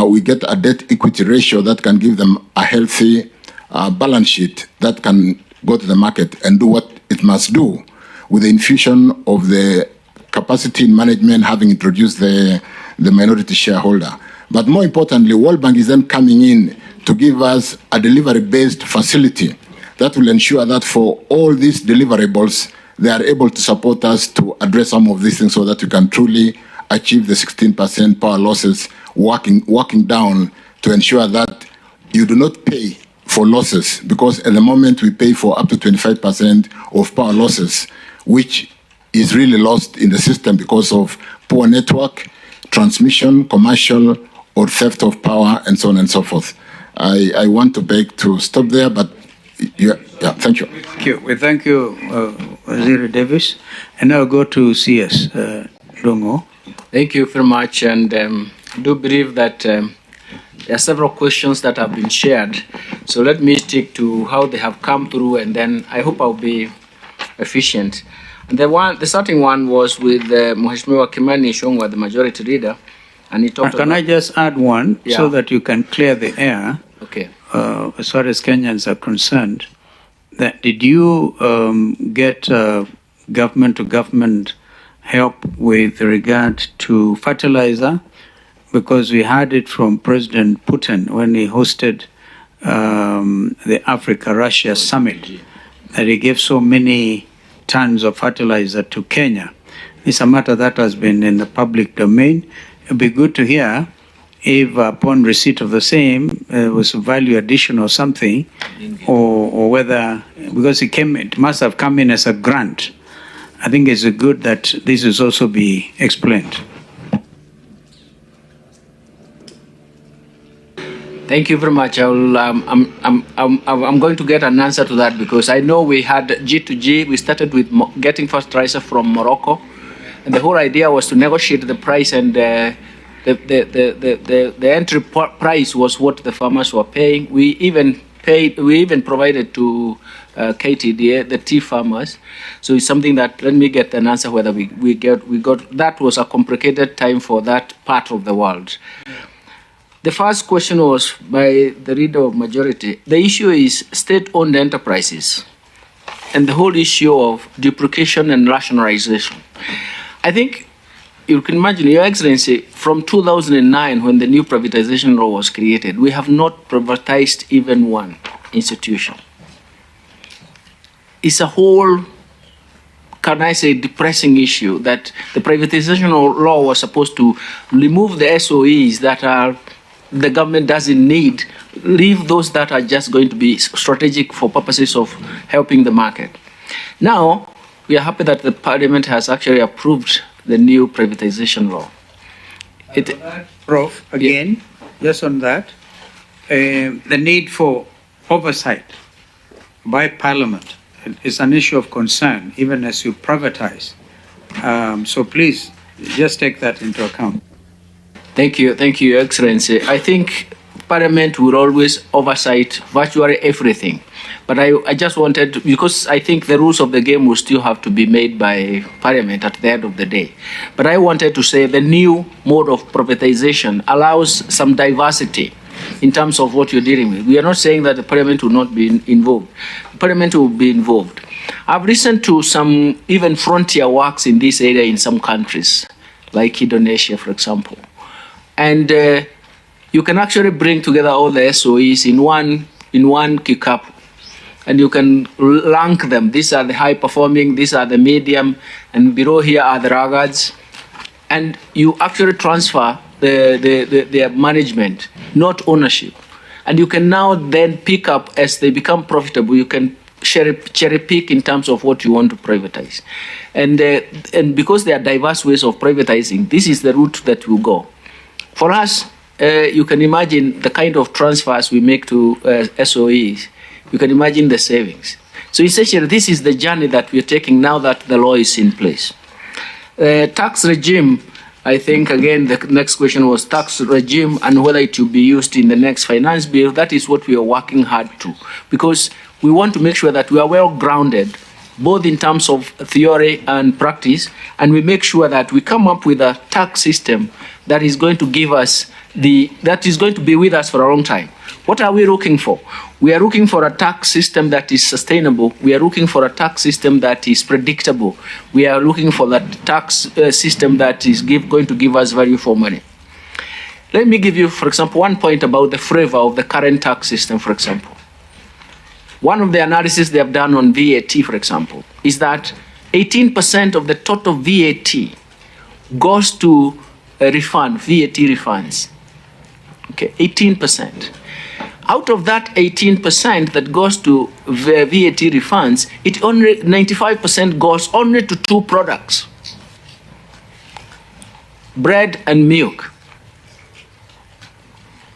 we get a debt equity ratio that can give them a healthy balance sheet that can go to the market and do what it must do with the infusion of the capacity in management, having introduced the minority shareholder. But more importantly, World Bank is then coming in to give us a delivery-based facility that will ensure that for all these deliverables, they are able to support us to address some of these things so that we can truly achieve the 16% power losses, working down to ensure that you do not pay for losses, because at the moment we pay for up to 25% of power losses, which is really lost in the system because of poor network, transmission, commercial, or theft of power, and so on and so forth. I want to beg to stop there, but yeah, thank you. Thank you. We thank you, Waziri Davis. And now go to CS Longo. Thank you very much, and I do believe that there are several questions that have been shared. So let me stick to how they have come through, and then I hope I'll be efficient. The starting one was with Mheshimiwa Kimani Ichung'wah, the majority leader, and he talked Can I just add one so Yeah. that you can clear the air? Okay. As far as Kenyans are concerned, that did you get government-to-government help with regard to fertilizer? Because we heard it from President Putin when he hosted the Africa-Russia summit, that he gave so many tons of fertilizer to Kenya. It's a matter that has been in the public domain. It'd be good to hear if upon receipt of the same was a value addition or something, or whether, because it must have come in as a grant. I think it's good that this is also be explained. Thank you very much. I'm going to get an answer to that because I know we had G2G. We started with getting fertilizer from Morocco, and the whole idea was to negotiate the price, and the entry price was what the farmers were paying. We even provided to KTDA, the tea farmers. So it's something that, let me get an answer whether we got, that was a complicated time for that part of the world. The first question was by the leader of majority. The issue is state-owned enterprises and the whole issue of duplication and rationalization. I think you can imagine, Your Excellency, from 2009, when the new privatization law was created, we have not privatized even one institution. It's a whole, can I say, depressing issue that the privatization law was supposed to remove the SOEs that are the government doesn't need, leave those that are just going to be strategic for purposes of helping the market. Now, we are happy that the Parliament has actually approved the new privatization law. Prof, again, just on that, the need for oversight by Parliament is an issue of concern, even as you privatize. So please, just take that into account. Thank you, Your Excellency. I think Parliament will always oversight virtually everything. But I just wanted, because I think the rules of the game will still have to be made by Parliament at the end of the day. But I wanted to say the new mode of privatization allows some diversity in terms of what you're dealing with. We are not saying that the Parliament will not be involved. Parliament will be involved. I've listened to some even frontier works in this area in some countries, like Indonesia, for example. And you can actually bring together all the SOEs in one kikapu, and you can rank them. These are the high performing, these are the medium, and below here are the laggards. And you actually transfer their management, not ownership. And you can now then pick up as they become profitable. You can cherry pick in terms of what you want to privatize. And because there are diverse ways of privatizing, this is the route that will go. For us, you can imagine the kind of transfers we make to SOEs. You can imagine the savings. So essentially, this is the journey that we're taking now that the law is in place. Tax regime, I think, again, the next question was tax regime and whether it will be used in the next finance bill. That is what we are working hard to, because we want to make sure that we are well grounded, both in terms of theory and practice, and we make sure that we come up with a tax system that is going to give us that is going to be with us for a long time. What are we looking for? We are looking for a tax system that is sustainable. We are looking for a tax system that is predictable. We are looking for that tax system that is going to give us value for money. Let me give you, for example, one point about the flavor of the current tax system, for example. One of the analyses they have done on VAT, for example, is that 18% of the total VAT goes to refund, VAT refunds. Okay, 18%. Out of that 18% that goes to VAT refunds, 95% goes only to two products: bread and milk.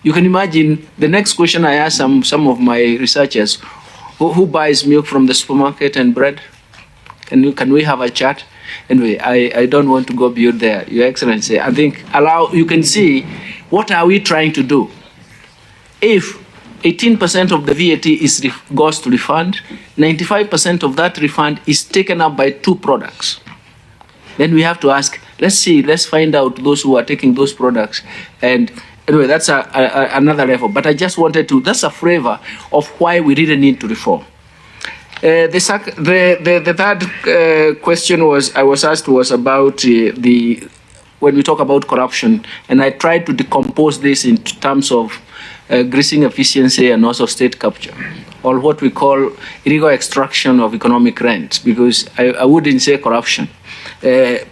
You can imagine the next question I ask some of my researchers: who buys milk from the supermarket and bread? Can we have a chat? Anyway, I don't want to go beyond there, Your Excellency. I think you can see what are we trying to do. If 18% of the VAT goes to refund. 95% of that refund is taken up by two products. Then we have to ask, let's find out those who are taking those products. And anyway, that's another level. But I just wanted to, that's a flavor of why we really need to reform. The third question I was asked was about when we talk about corruption, and I tried to decompose this in terms of greasing efficiency and also state capture, or what we call illegal extraction of economic rent, because I wouldn't say corruption.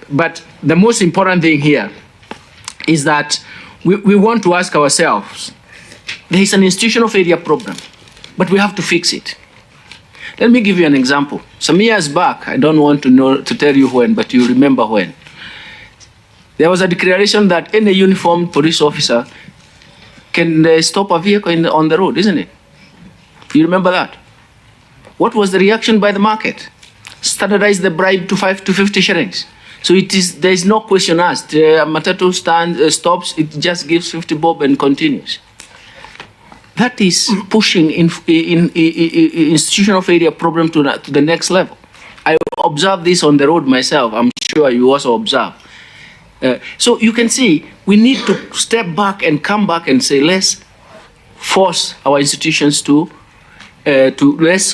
But the most important thing here is that we want to ask ourselves, there is an institutional failure problem, but we have to fix it. Let me give you an example. Some years back, I don't want to tell you when, but you remember when. There was a declaration that any uniformed police officer can stop a vehicle on the road, isn't it? You remember that? What was the reaction by the market? Standardize the bribe to 5 to 50 shillings. So there is no question asked. Matatu stops, it just gives 50 bob and continues. That is pushing in institutional failure problem to the next level. I observed this on the road myself. I'm sure you also observe. So you can see we need to step back and come back and say, let's force our institutions let's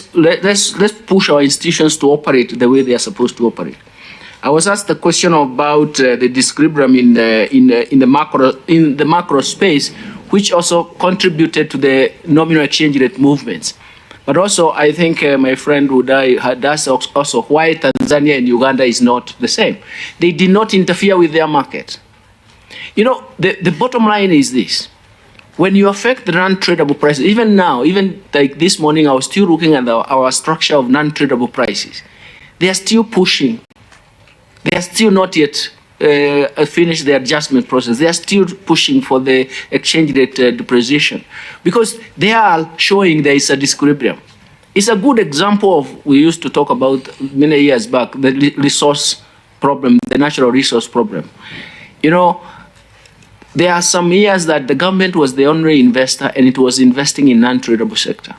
push our institutions to operate the way they are supposed to operate. I was asked the question about the disequilibrium in the macro space, which also contributed to the nominal exchange rate movements. But also, I think my friend Udai had asked also why Tanzania and Uganda is not the same. They did not interfere with their market. You know, the bottom line is this. When you affect the non-tradable prices, even now, even like this morning, I was still looking at our structure of non-tradable prices. They are still pushing. They are still not yet finished the adjustment process. They are still pushing for the exchange rate depreciation because they are showing there is a disequilibrium. It's a good example of, we used to talk about many years back, the resource problem, the natural resource problem. You know, there are some years that the government was the only investor and it was investing in non-tradable sector.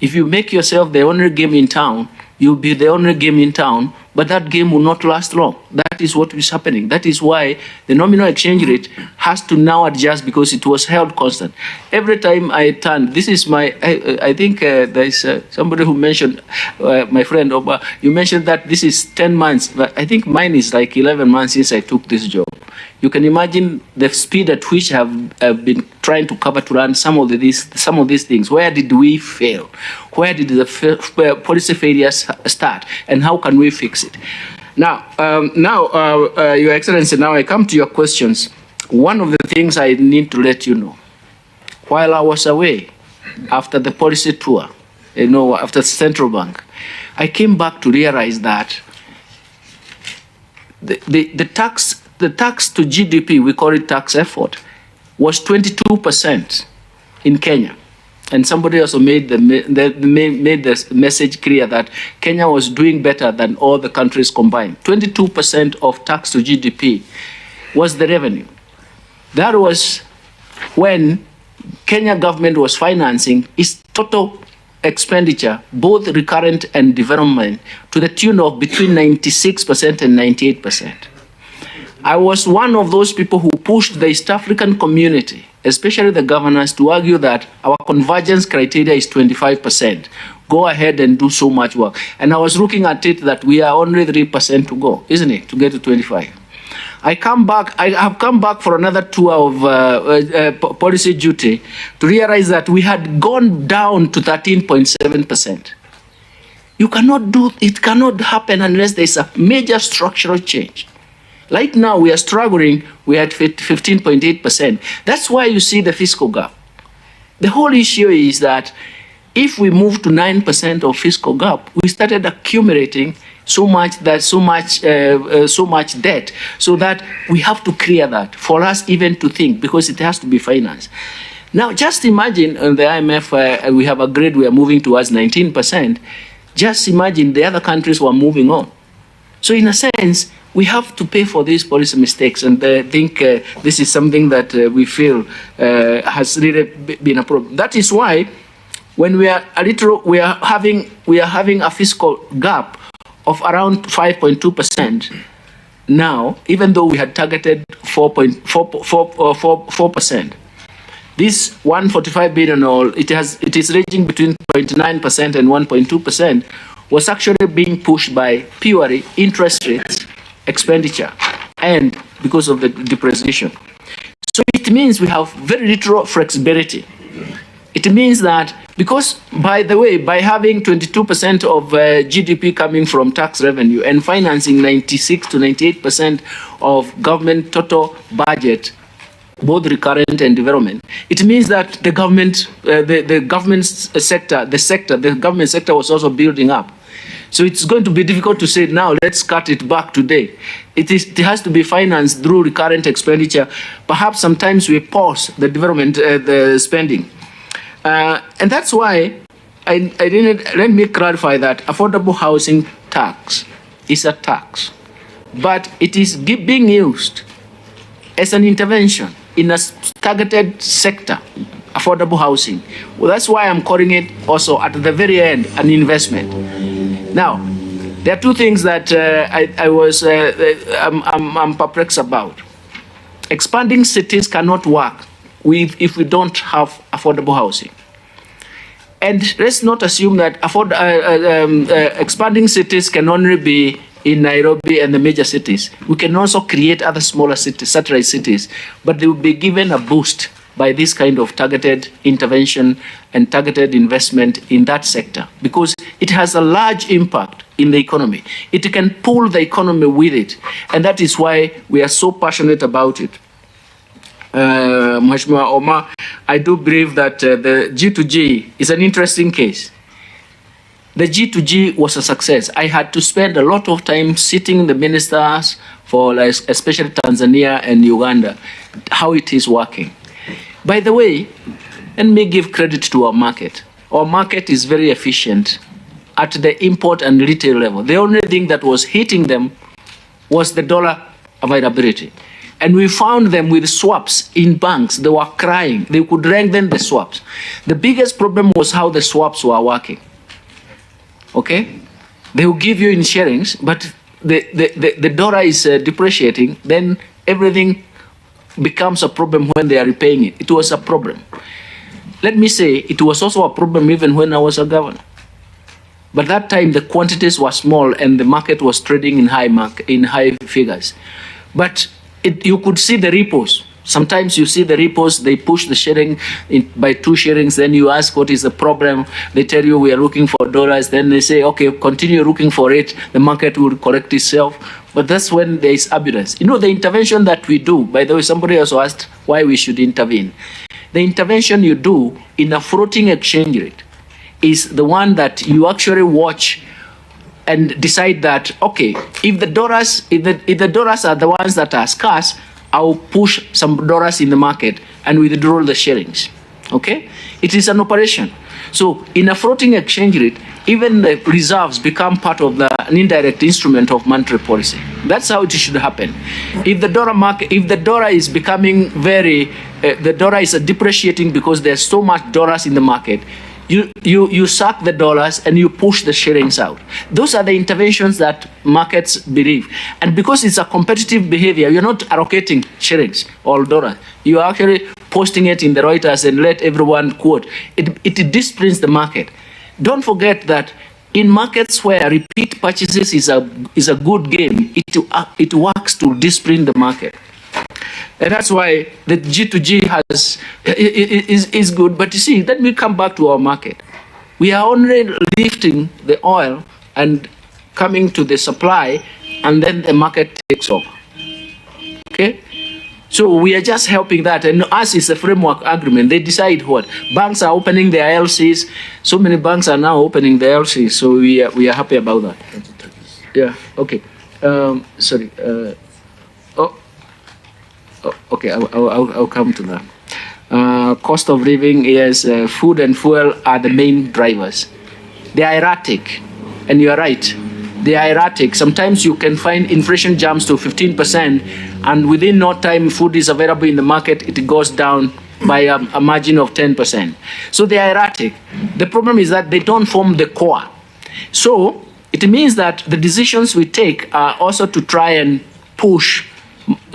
If you make yourself the only game in town, you'll be the only game in town, but that game will not last long. That is what is happening. That is why the nominal exchange rate has to now adjust because it was held constant. Every time I turn, this is my, I think there's somebody who mentioned, my friend, you mentioned that this is 10 months, but I think mine is like 11 months since I took this job. You can imagine the speed at which I have been trying to cover to run some of these things. Where did we fail? Where did the policy failures start? And how can we fix it? Now, Your Excellency, now I come to your questions. One of the things I need to let you know, while I was away after the policy tour, after Central Bank, I came back to realize that the tax to GDP, we call it tax effort, was 22% in Kenya. And somebody also made the message clear that Kenya was doing better than all the countries combined. 22% of tax to GDP was the revenue. That was when Kenya government was financing its total expenditure, both recurrent and development, to the tune of between 96% and 98%. I was one of those people who pushed the East African community, especially the governors, to argue that our convergence criteria is 25%. Go ahead and do so much work. And I was looking at it that we are only 3% to go, isn't it, to get to 25. I have come back for another tour of policy duty to realize that we had gone down to 13.7%. You cannot do, it cannot happen unless there's a major structural change. Right now, we are struggling, we are at 15.8%. That's why you see the fiscal gap. The whole issue is that if we move to 9% of fiscal gap, we started accumulating so much debt, so that we have to clear that for us even to think, because it has to be financed. Now, just imagine the IMF, we have agreed we are moving towards 19%. Just imagine the other countries were moving on. So in a sense, we have to pay for these policy mistakes, and I think this is something that we feel has really been a problem. That is why, when we are having a fiscal gap of around 5.2% now, even though we had targeted 4%. This 145 billion, it is ranging between 0.9% and 1.2%, was actually being pushed by purely interest rates, expenditure, and because of the depreciation. So it means we have very little flexibility. It means that because, by the way, by having 22% of GDP coming from tax revenue and financing 96 to 98% of government total budget, both recurrent and development, it means that the government, the government sector was also building up. So it's going to be difficult to say now, let's cut it back today. It has to be financed through recurrent expenditure. Perhaps sometimes we pause the development, the spending. And that's why let me clarify that affordable housing tax is a tax, but it is being used as an intervention in a targeted sector, affordable housing. Well, that's why I'm calling it also at the very end an investment. Now, there are two things that I'm perplexed about. Expanding cities cannot work if we don't have affordable housing. And let's not assume that expanding cities can only be in Nairobi and the major cities. We can also create other smaller cities, satellite cities, but they will be given a boost by this kind of targeted intervention and targeted investment in that sector, because it has a large impact in the economy. It can pull the economy with it, and that is why we are so passionate about it. Mheshimiwa Omar, I do believe that the G2G is an interesting case. The G2G was a success. I had to spend a lot of time sitting in the ministers for, like, especially Tanzania and Uganda, how it is working. By the way, let me give credit to our market. Our market is very efficient at the import and retail level. The only thing that was hitting them was the dollar availability. And we found them with swaps in banks. They were crying. They could lengthen the swaps. The biggest problem was how the swaps were working. Okay? They will give you in shillings, but the dollar is depreciating. Then everything becomes a problem when they are repaying it. It was a problem. Let me say, it was also a problem even when I was a governor. But that time the quantities were small and the market was trading in high figures. But you could see the repos. Sometimes you see the repos, they push the shilling by 2 shillings, then you ask what is the problem, they tell you we are looking for dollars, then they say, okay, continue looking for it, the market will correct itself. But that's when there is abundance. You know, the intervention that we do, by the way, somebody also asked why we should intervene. The intervention you do in a floating exchange rate is the one that you actually watch and decide that, okay, if the dollars are the ones that are scarce, I'll push some dollars in the market and withdraw the shillings. Okay? It is an operation. So in a floating exchange rate, even the reserves become part of an indirect instrument of monetary policy. That's how it should happen. If the dollar is becoming the dollar is depreciating because there's so much dollars in the market, you suck the dollars and you push the shillings out. Those are the interventions that markets believe. And because it's a competitive behavior, you're not allocating shillings or dollars. You're actually posting it in the Reuters and let everyone quote. It disciplines the market. Don't forget that in markets where repeat purchases is a good game, it works to discipline the market. And that's why the G2G is good. But you see, let me come back to our market. We are only lifting the oil and coming to the supply, and then the market takes over. Okay? So we are just helping that. And us is a framework agreement. They decide what. Banks are opening their LCs. So many banks are now opening their LCs. So we are happy about that. Yeah, okay. Sorry. Okay, I'll come to that. Cost of living, yes, food and fuel are the main drivers. They are erratic, and you are right. They are erratic. Sometimes you can find inflation jumps to 15%, and within no time, food is available in the market, it goes down by a margin of 10%. So they are erratic. The problem is that they don't form the core. So it means that the decisions we take are also to try and push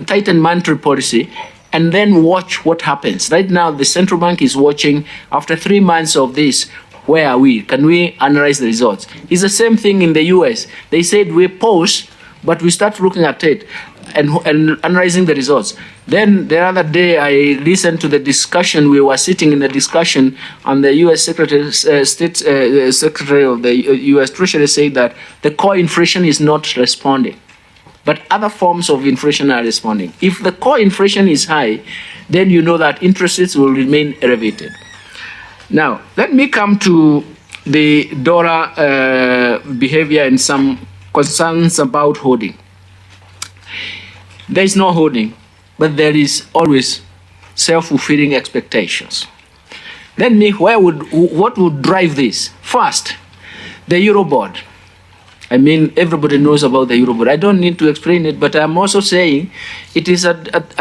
tighten monetary policy and then watch what happens. Right now, the central bank is watching after 3 months of this. Where are we? Can we analyze the results? It's the same thing in the US. They said we pause, but we start looking at it and analyzing the results. Then the other day, I listened to the discussion. We were sitting in the discussion, and the U.S. Secretary of the U.S. Treasury said that the core inflation is not responding, but other forms of inflation are responding. If the core inflation is high, then you know that interest rates will remain elevated. Now, let me come to the dollar behavior and some concerns about holding. There is no holding, but there is always self-fulfilling expectations. Then what would drive this? First, the Eurobond. I mean, everybody knows about the Eurobond. I don't need to explain it, but I'm also saying it is a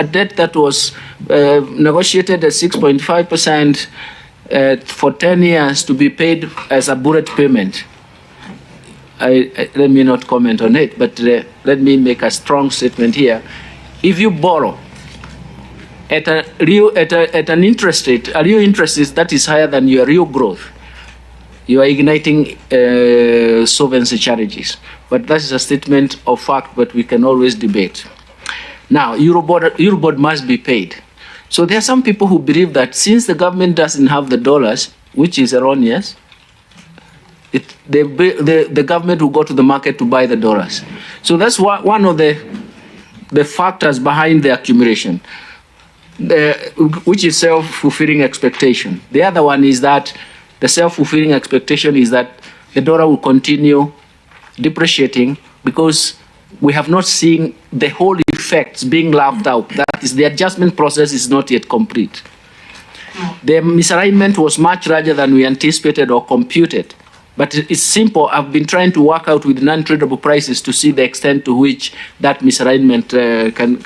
debt that was negotiated at 6.5% for 10 years to be paid as a bullet payment. Let me not comment on it, but let me make a strong statement here. If you borrow at an interest rate, a real interest rate that is higher than your real growth, you are igniting solvency charges. But that is a statement of fact, but we can always debate. Now, Eurobond must be paid. So there are some people who believe that since the government doesn't have the dollars, which is erroneous, the government will go to the market to buy the dollars. So that's one of the factors behind the accumulation, which is self-fulfilling expectation. The other one is that the self-fulfilling expectation is that the dollar will continue depreciating because we have not seen the whole effects being lapped out. That is, the adjustment process is not yet complete. The misalignment was much larger than we anticipated or computed. But it's simple. I've been trying to work out with non-tradable prices to see the extent to which that misalignment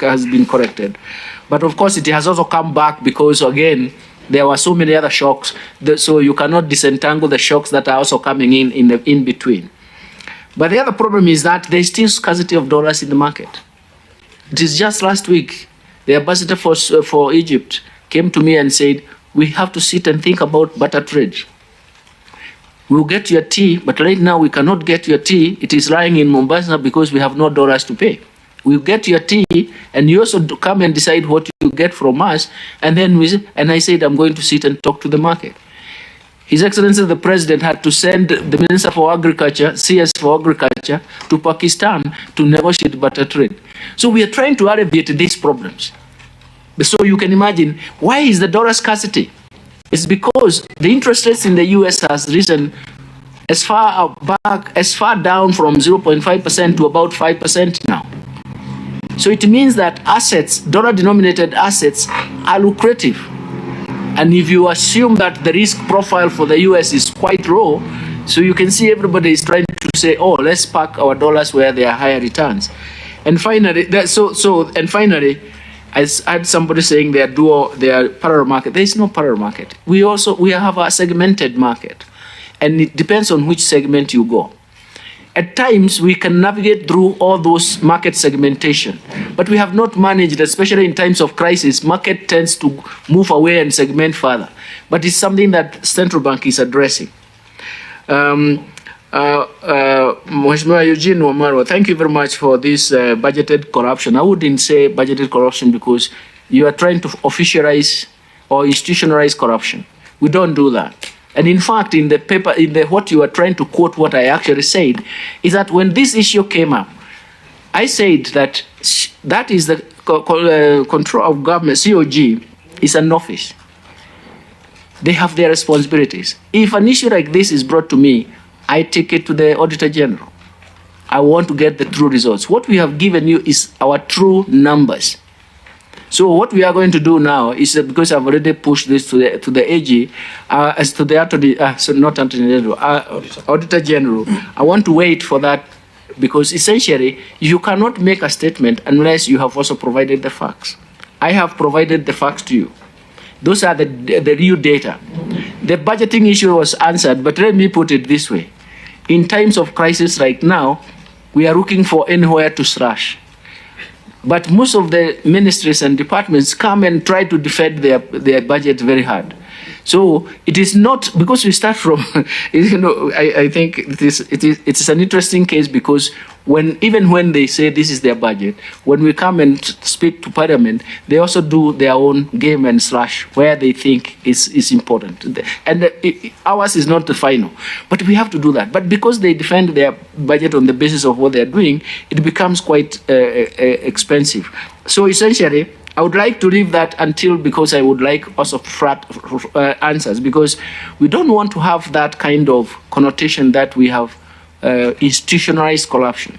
has been corrected. But of course, it has also come back because, again, there were so many other shocks, so you cannot disentangle the shocks that are also coming in between. But the other problem is that there's still scarcity of dollars in the market. It is just last week, the ambassador for Egypt came to me and said, we have to sit and think about barter trade. We'll get your tea, but right now we cannot get your tea. It is lying in Mombasa because we have no dollars to pay. We'll get your tea, and you also come and decide what you get from us. And then I said, I'm going to sit and talk to the market. His Excellency the President had to send the Minister for Agriculture, CS for Agriculture, to Pakistan to negotiate barter trade. So we are trying to alleviate these problems. So you can imagine, why is the dollar scarcity? It's because the interest rates in the US has risen as far down from 0.5% to about 5% now. So it means that assets, dollar-denominated assets, are lucrative. And if you assume that the risk profile for the US is quite low, so you can see everybody is trying to say, oh, let's park our dollars where there are higher returns. And finally, I had somebody saying they are parallel market. There is no parallel market. We have a segmented market, and it depends on which segment you go. At times, we can navigate through all those market segmentation, but we have not managed, especially in times of crisis, market tends to move away and segment further. But it's something that central bank is addressing. Mheshimiwa Eugene Wamalwa, thank you very much for this budgeted corruption. I wouldn't say budgeted corruption because you are trying to officialize or institutionalize corruption. We don't do that. And in fact, in the paper, what you are trying to quote, what I actually said, is that when this issue came up, I said that that is the control of government, COG, is an office. They have their responsibilities. If an issue like this is brought to me, I take it to the Auditor General. I want to get the true results. What we have given you is our true numbers. So what we are going to do now is that because I've already pushed this to the AG, as to the Auditor General, I want to wait for that because essentially you cannot make a statement unless you have also provided the facts. I have provided the facts to you. Those are the real data. The budgeting issue was answered, but let me put it this way. In times of crisis right now, we are looking for anywhere to slash. But most of the ministries and departments come and try to defend their budget very hard. So it is not, because we start from, I think it is an interesting case, because even when they say this is their budget, when we come and speak to Parliament, they also do their own game and slash where they think is important. And ours is not the final. But we have to do that. But because they defend their budget on the basis of what they're doing, it becomes quite expensive. So essentially, I would like to leave that until, because I would like also flat answers, because we don't want to have that kind of connotation that we have institutionalized corruption.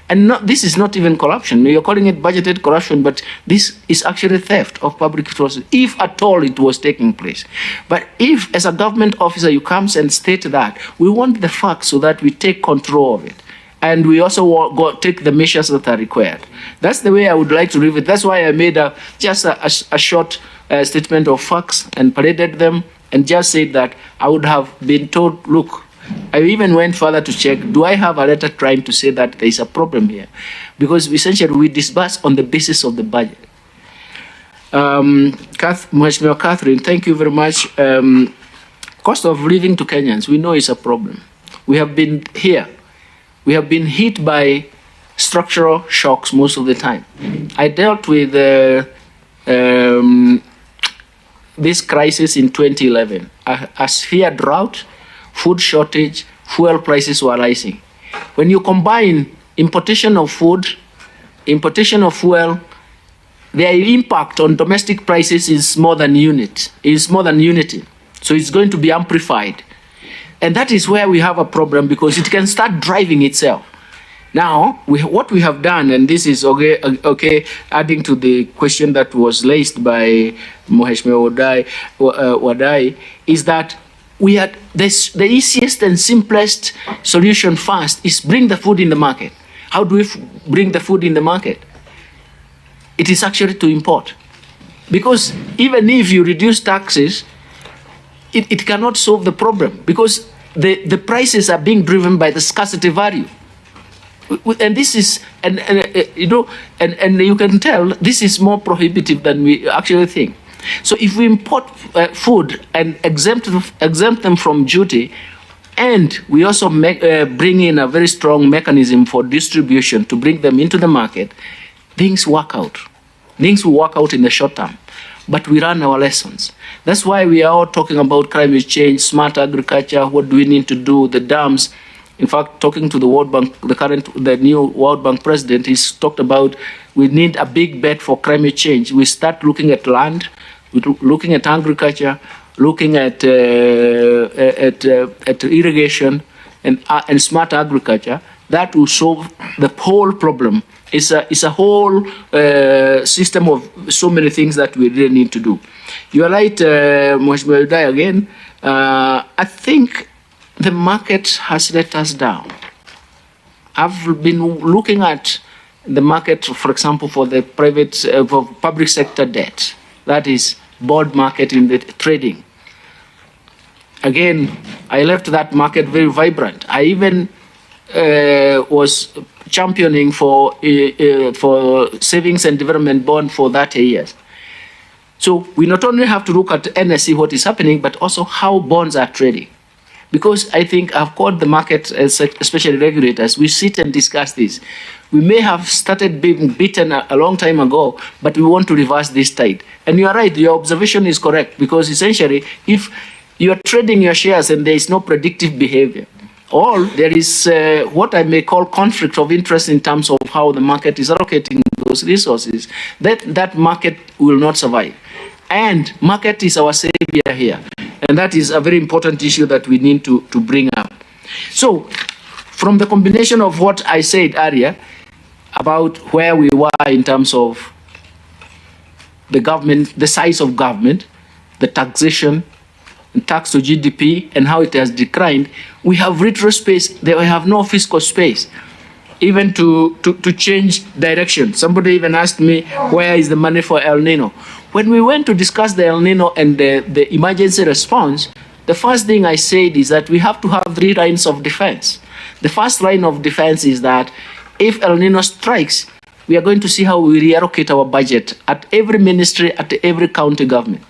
And this is not even corruption. You're calling it budgeted corruption, but this is actually theft of public resources, if at all it was taking place. But if, as a government officer, you come and state that, we want the facts so that we take control of it. And we also take the measures that are required. That's the way I would like to leave it. That's why I made just a short statement of facts and paraded them and just said that I would have been told, look, I even went further to check, do I have a letter trying to say that there is a problem here? Because essentially we disburse on the basis of the budget. Mheshimiwa Catherine, thank you very much. Cost of living to Kenyans, we know is a problem. We have been here. We have been hit by structural shocks most of the time. I dealt with this crisis in 2011. A severe drought, food shortage, fuel prices were rising. When you combine importation of food, importation of fuel, their impact on domestic prices is more than unity. So it's going to be amplified. And that is where we have a problem, because it can start driving itself. Now, what we have done, and this is okay, adding to the question that was raised by Mheshimiwa Wadai, is that we had the easiest and simplest solution first is bring the food in the market. How do we bring the food in the market? It is actually to import. Because even if you reduce taxes, it cannot solve the problem, because the prices are being driven by the scarcity value. And this is, and you can tell this is more prohibitive than we actually think. So if we import food and exempt them from duty, and we also bring in a very strong mechanism for distribution to bring them into the market, things work out. Things will work out in the short term. But we learn our lessons. That's why we are all talking about climate change, smart agriculture, what do we need to do, the dams. In fact, talking to the World Bank, the new World Bank president, he's talked about we need a big bet for climate change. We start looking at land, looking at agriculture, looking at irrigation and smart agriculture. That will solve the whole problem. It's a whole system of so many things that we really need to do. You are right, Mheshimiwa Udai, again. I think the market has let us down. I've been looking at the market, for example, for the for public sector debt. That is bond market in the trading. Again, I left that market very vibrant. I even was championing for savings and development bond for 30 years. So we not only have to look at NSE, what is happening, but also how bonds are trading. Because I think I've called the market, especially regulators, we sit and discuss this. We may have started being beaten a long time ago, but we want to reverse this tide. And you are right, your observation is correct, because essentially, if you are trading your shares and there is no predictive behavior, or there is what I may call conflict of interest in terms of how the market is allocating those resources, that market will not survive. And market is our savior here. And that is a very important issue that we need to bring up. So, from the combination of what I said earlier about where we were in terms of the government, the size of government, the taxation, tax to GDP, and how it has declined, we have retro space, we have no fiscal space. even to change direction. Somebody even asked me, where is the money for El Nino? When we went to discuss the El Nino and the emergency response, the first thing I said is that we have to have 3 lines of defense. The first line of defense is that if El Nino strikes, we are going to see how we reallocate our budget at every ministry, at every county government.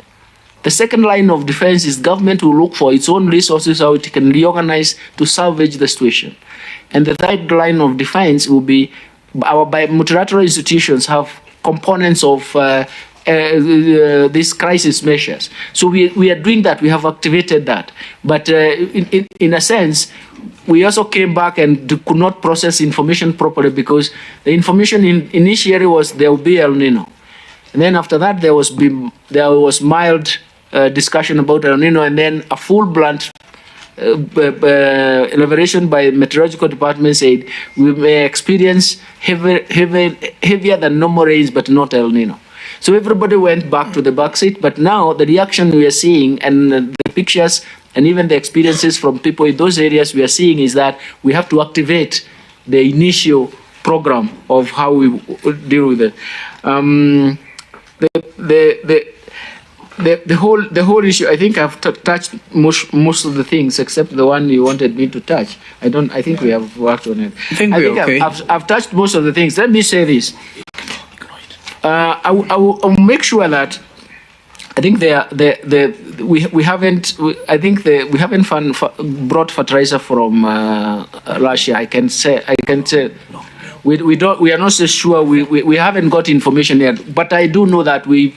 The second line of defense is government will look for its own resources, how it can reorganize to salvage the situation. And the third line of defense will be our multilateral institutions have components of these crisis measures. So we are doing that, we have activated that. But in a sense, we also came back and could not process information properly because the information initially was there will be El Nino. And then after that, there was mild discussion about El Nino, and then a full-blown elaboration by meteorological department said we may experience heavier than normal rains, but not El Nino. So everybody went back to the back seat, but now the reaction we are seeing and the pictures and even the experiences from people in those areas we are seeing is that we have to activate the initial program of how we deal with it. The whole issue, I think I've touched most of the things except the one you wanted me to touch. I think we have worked on it. I think okay. I've touched most of the things. Let me say this. I will make sure that I think we haven't brought fertilizer from Russia. I can say we are not so sure. We haven't got information yet, but I do know that we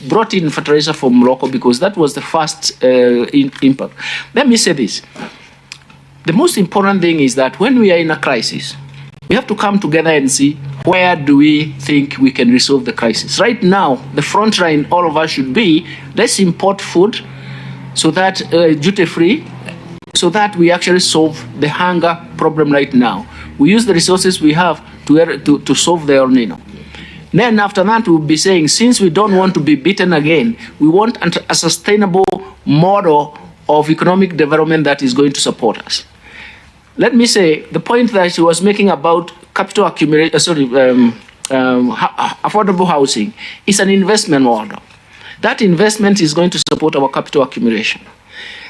brought in fertilizer from Morocco because that was the first impact. Let me say this: the most important thing is that when we are in a crisis, we have to come together and see where do we think we can resolve the crisis. Right now, the front line, all of us should be, let's import food so that duty-free, so that we actually solve the hunger problem right now. We use the resources we have to solve the El Nino. Then after that, we'll be saying, since we don't want to be beaten again, we want a sustainable model of economic development that is going to support us. Let me say, the point that she was making about capital accumulation, affordable housing is an investment model. That investment is going to support our capital accumulation.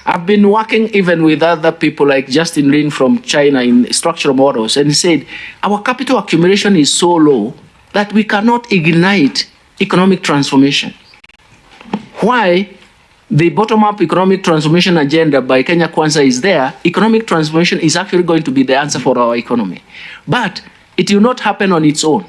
I've been working even with other people like Justin Lin from China in structural models, and he said, our capital accumulation is so low that we cannot ignite economic transformation. Why? The bottom-up economic transformation agenda by Kenya Kwanza is there. Economic transformation is actually going to be the answer for our economy. But it will not happen on its own.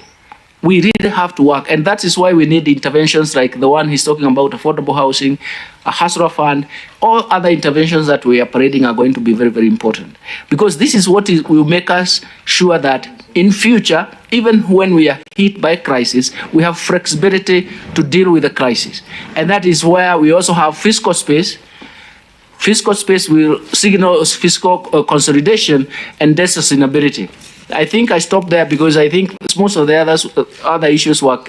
We really have to work, and that is why we need interventions like the one he's talking about, affordable housing, a Hasra fund. All other interventions that we are parading are going to be very, very important. Because this is what will make us sure that in future, even when we are hit by crisis, we have flexibility to deal with the crisis. And that is where we also have fiscal space. Fiscal space will signal fiscal consolidation and debt sustainability. I think I stopped there because I think most of the other issues were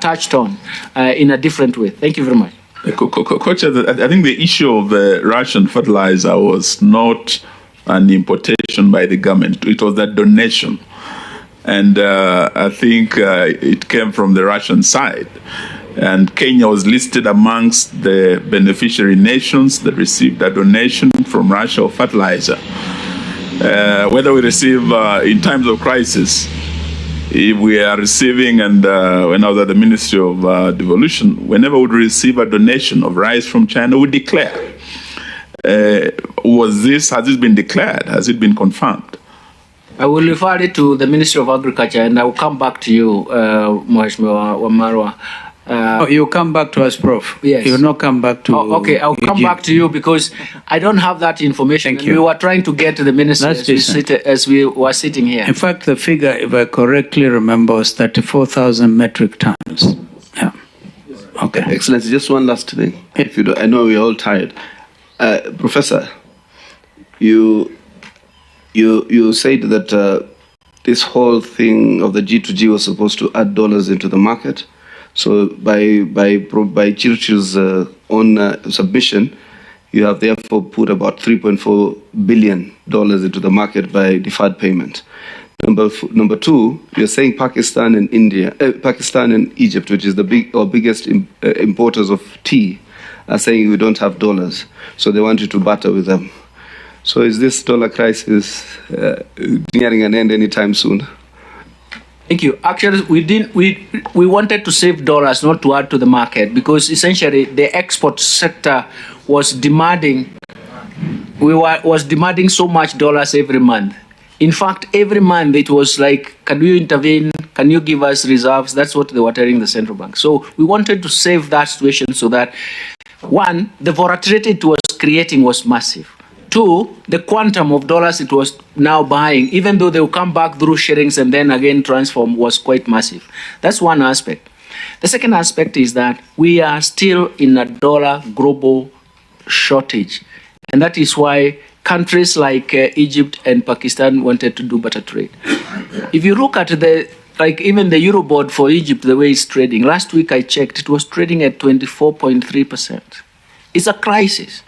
touched on in a different way. Thank you very much. Coach, I think the issue of Russian fertilizer was not an importation by the government. It was a donation. And I think it came from the Russian side. And Kenya was listed amongst the beneficiary nations that received a donation from Russia of fertilizer. Whether we receive in times of crisis, if we are receiving, and when I was at the Ministry of Devolution, whenever we receive a donation of rice from China, we declare. Has this been declared? Has it been confirmed? I will refer it to the Ministry of Agriculture, and I will come back to you, Mheshimiwa Wamarwa. You come back to us, Prof. Yes. You will not come back to... okay, I'll come back to you because I don't have that information. Thank you. We were trying to get to the minister as we were sitting here. In fact, the figure, if I correctly remember, was 34,000 metric tons. Yeah. Okay. Excellency, just one last thing. If you do, I know we're all tired. Professor, you said that this whole thing of the G2G was supposed to add dollars into the market. So by Churchill's own submission, you have therefore put about $3.4 billion into the market by deferred payment. Number two, you're saying Pakistan and Pakistan and Egypt, which is the biggest importers of tea, are saying we don't have dollars, so they want you to barter with them. So is this dollar crisis nearing an end anytime soon? Thank you. Actually, we wanted to save dollars, not to add to the market, because essentially the export sector was demanding. Was demanding so much dollars every month. In fact, every month it was like, can you intervene? Can you give us reserves? That's what they were telling the central bank. So we wanted to save that situation so that, one, the volatility it was creating was massive. Two, the quantum of dollars it was now buying, even though they will come back through sharings and then again transform, was quite massive. That's one aspect. The second aspect is that we are still in a dollar global shortage. And that is why countries like Egypt and Pakistan wanted to do better trade. If you look at even the Eurobond for Egypt, the way it's trading, last week I checked, it was trading at 24.3%. It's a crisis.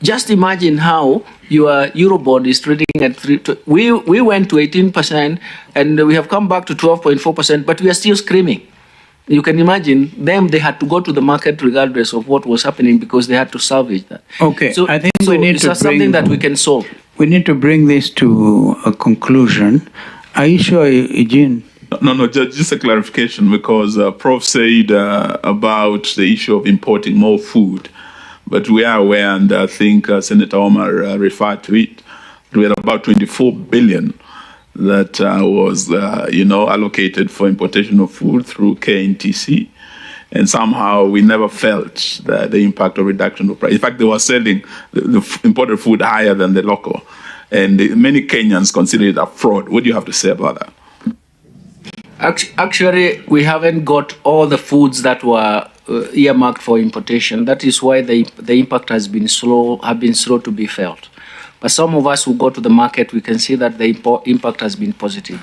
Just imagine how your Eurobond is trading at 3%. We went to 18% and we have come back to 12.4%, but we are still screaming. You can imagine them, they had to go to the market regardless of what was happening because they had to salvage that. Okay, so, I think we need to something that we can solve. We need to bring this to a conclusion. Are you sure, Eugene? No, just a clarification, because Prof said about the issue of importing more food. But we are aware, and I think Senator Omar referred to it, we had about 24 billion that was, allocated for importation of food through KNTC. And somehow we never felt the impact of reduction of price. In fact, they were selling the imported food higher than the local. And many Kenyans consider it a fraud. What do you have to say about that? Actually, we haven't got all the foods that were earmarked for importation. That is why the impact has been slow to be felt. But some of us who go to the market, we can see that the impact has been positive.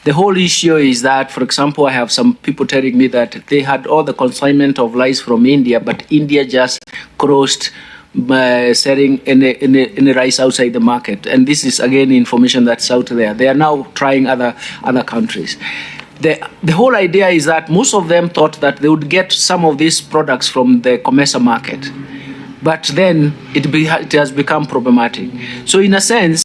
The whole issue is that, for example, I have some people telling me that they had all the consignment of rice from India, but India just crossed selling any rice outside the market. And this is, again, information that's out there. They are now trying other countries. The whole idea is that most of them thought that they would get some of these products from the Comesa market. But then it has become problematic. So in a sense,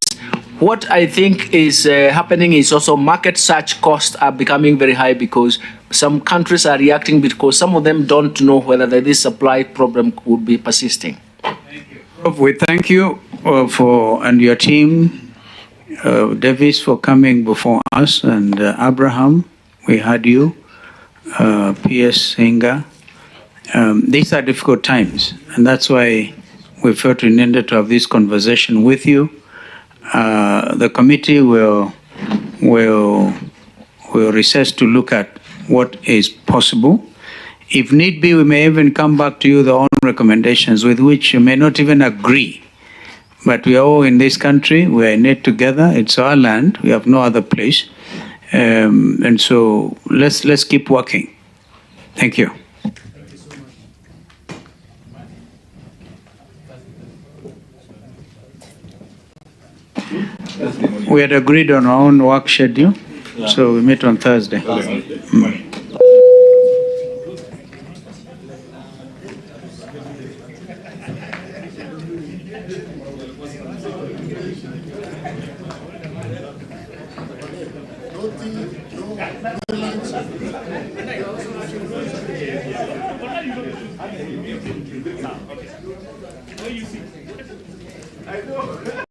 what I think is happening is also market search costs are becoming very high because some countries are reacting because some of them don't know whether this supply problem would be persisting. Thank you. We thank you and your team, Davis, for coming before us, and Abraham, we had you, P.S. Hinga. These are difficult times, and that's why we felt we needed to have this conversation with you. The committee will recess to look at what is possible. If need be, we may even come back to you with our own recommendations with which you may not even agree. But we are all in this country, we are in it together, it's our land, we have no other place. And so let's keep working. Thank you. We had agreed on our own work schedule, so we meet on Thursday. I know.